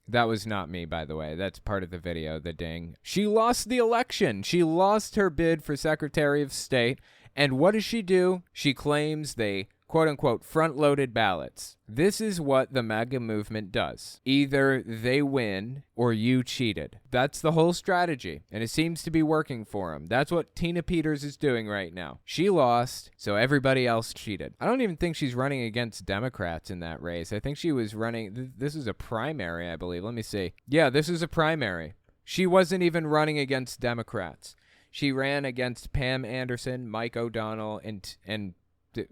That was not me, by the way. That's part of the video, the ding. She lost the election. She lost her bid for Secretary of State. And what does she do? She claims they, quote-unquote, front-loaded ballots. This is what the MAGA movement does. Either they win or you cheated. That's the whole strategy, and it seems to be working for them. That's what Tina Peters is doing right now. She lost, so everybody else cheated. I don't even think she's running against Democrats in that race. I think she was running... This is a primary, I believe. Let me see. Yeah, this is a primary. She wasn't even running against Democrats. She ran against Pam Anderson, Mike O'Donnell, and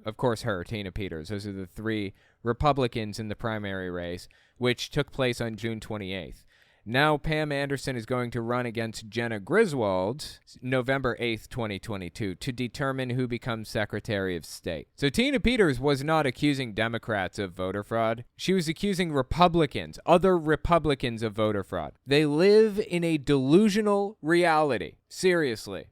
of course her, Tina Peters. Those are the 3 Republicans in the primary race, which took place on June 28th. Now Pam Anderson is going to run against Jenna Griswold November 8th, 2022, to determine who becomes Secretary of State. So Tina Peters was not accusing Democrats of voter fraud. She was accusing Republicans, other Republicans, of voter fraud. They live in a delusional reality. Seriously.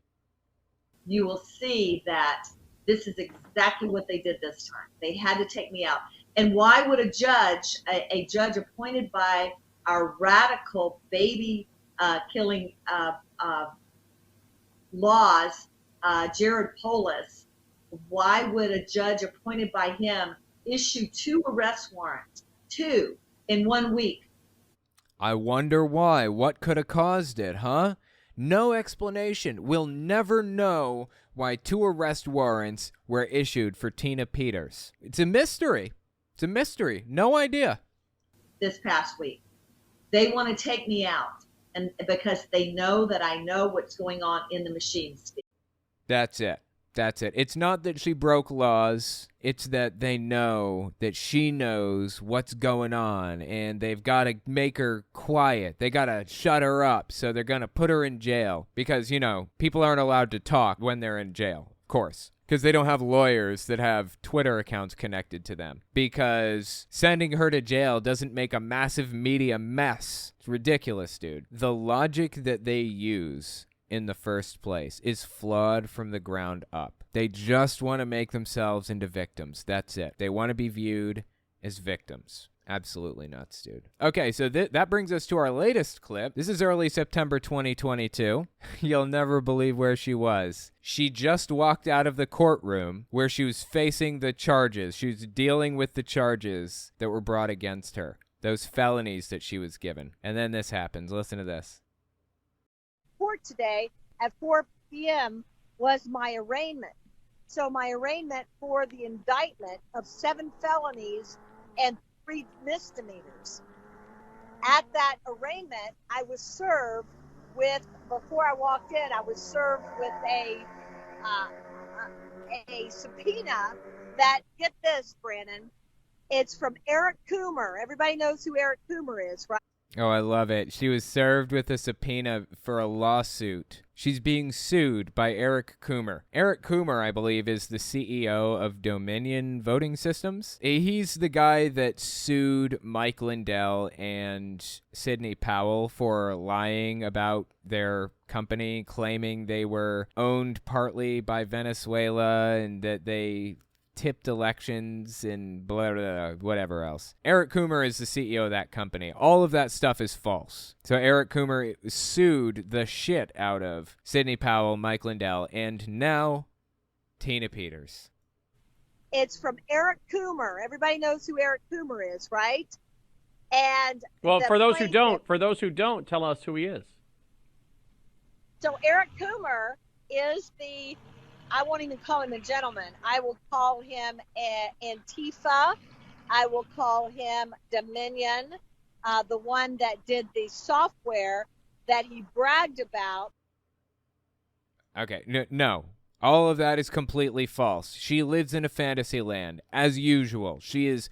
You will see that this is exactly what they did this time. They had to take me out. And why would a judge appointed by our radical baby killing laws, Jared Polis, why would a judge appointed by him issue 2 arrest warrants, 2 in 1 week? I wonder why. What could have caused it, huh? No explanation. We'll never know why 2 arrest warrants were issued for Tina Peters. It's a mystery. It's a mystery. No idea. This past week. They want to take me out, and because they know that I know what's going on in the machines. That's it. That's it. It's not that she broke laws. It's that they know that she knows what's going on, and they've got to make her quiet. They got to shut her up, so they're going to put her in jail because, you know, people aren't allowed to talk when they're in jail, of course, because they don't have lawyers that have Twitter accounts connected to them, because sending her to jail doesn't make a massive media mess. It's ridiculous, dude. The logic that they use in the first place is flawed from the ground up. They just want to make themselves into victims. That's it. They want to be viewed as victims. Absolutely nuts, dude. Okay, so that brings us to our latest clip. This is early September 2022. You'll never believe where she was. She just walked out of the courtroom where she was facing the charges. She was dealing with the charges that were brought against her, those felonies that she was given. And then this happens. Listen to this. Court today at 4 p.m. was my arraignment. So my arraignment for the indictment of 7 felonies and 3 misdemeanors. At that arraignment, I was served with, before I walked in, I was served with a subpoena that, get this, Brandon, it's from Eric Coomer. Everybody knows who Eric Coomer is, right? Oh, I love it. She was served with a subpoena for a lawsuit. She's being sued by Eric Coomer. Eric Coomer, I believe, is the CEO of Dominion Voting Systems. He's the guy that sued Mike Lindell and Sidney Powell for lying about their company, claiming they were owned partly by Venezuela and that they tipped elections and blah, blah, blah, whatever else. Eric Coomer is the CEO of that company. All of that stuff is false. So Eric Coomer sued the shit out of Sidney Powell, Mike Lindell, and now Tina Peters. It's from Eric Coomer. Everybody knows who Eric Coomer is, right? And well, for those who don't, tell us who he is. So Eric Coomer is the, I won't even call him a gentleman. I will call him Antifa. I will call him Dominion, the one that did the software that he bragged about. Okay, no. All of that is completely false. She lives in a fantasy land, as usual. She is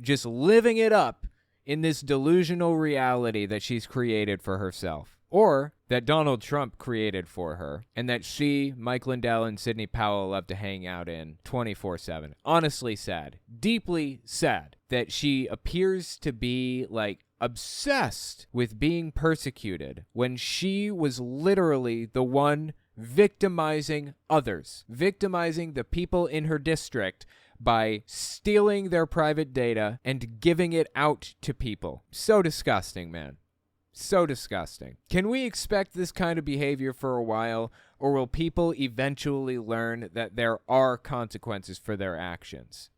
just living it up in this delusional reality that she's created for herself. Or that Donald Trump created for her, and that she, Mike Lindell, and Sidney Powell love to hang out in 24/7. Honestly sad. Deeply sad that she appears to be, like, obsessed with being persecuted when she was literally the one victimizing others, victimizing the people in her district by stealing their private data and giving it out to people. So disgusting, man. So disgusting. Can we expect this kind of behavior for a while, or will people eventually learn that there are consequences for their actions?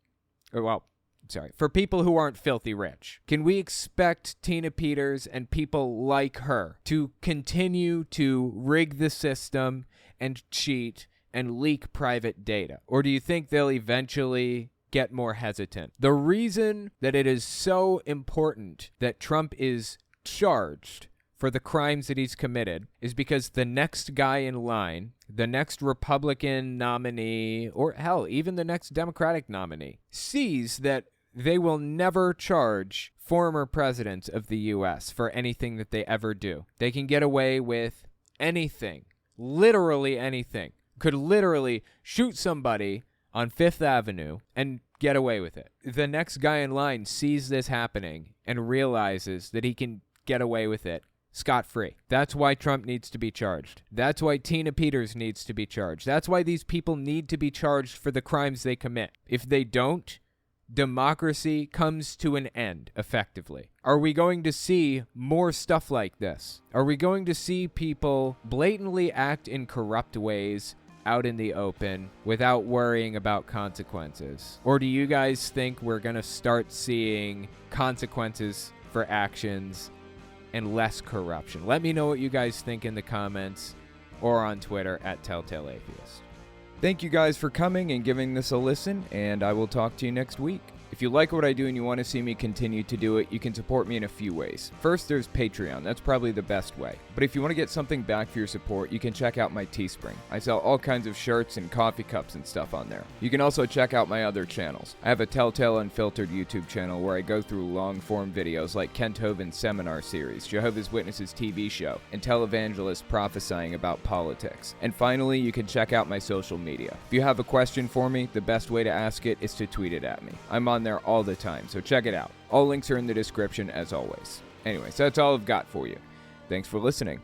For people who aren't filthy rich. Can we expect Tina Peters and people like her to continue to rig the system and cheat and leak private data? Or do you think they'll eventually get more hesitant? The reason that it is so important that Trump is charged for the crimes that he's committed is because the next guy in line, the next Republican nominee, or hell, even the next Democratic nominee, sees that they will never charge former presidents of the U.S. for anything that they ever do. They can get away with anything, literally anything. Could literally shoot somebody on Fifth Avenue and get away with it. The next guy in line sees this happening and realizes that he can get away with it scot-free. That's why Trump needs to be charged. That's why Tina Peters needs to be charged. That's why these people need to be charged for the crimes they commit. If they don't, democracy comes to an end, effectively. Are we going to see more stuff like this? Are we going to see people blatantly act in corrupt ways out in the open without worrying about consequences? Or do you guys think we're going to start seeing consequences for actions and less corruption? Let me know what you guys think in the comments or on Twitter at TelltaleAtheist. Thank you guys for coming and giving this a listen, and I will talk to you next week. If you like what I do and you want to see me continue to do it, you can support me in a few ways. First, there's Patreon. That's probably the best way. But if you want to get something back for your support, you can check out my Teespring. I sell all kinds of shirts and coffee cups and stuff on there. You can also check out my other channels. I have a Telltale Unfiltered YouTube channel where I go through long-form videos like Kent Hovind's seminar series, Jehovah's Witnesses TV show, and televangelists prophesying about politics. And finally, you can check out my social media. If you have a question for me, the best way to ask it is to tweet it at me. I'm on there all the time, so check it out. All links are in the description as always. Anyways, that's all I've got for you. Thanks for listening.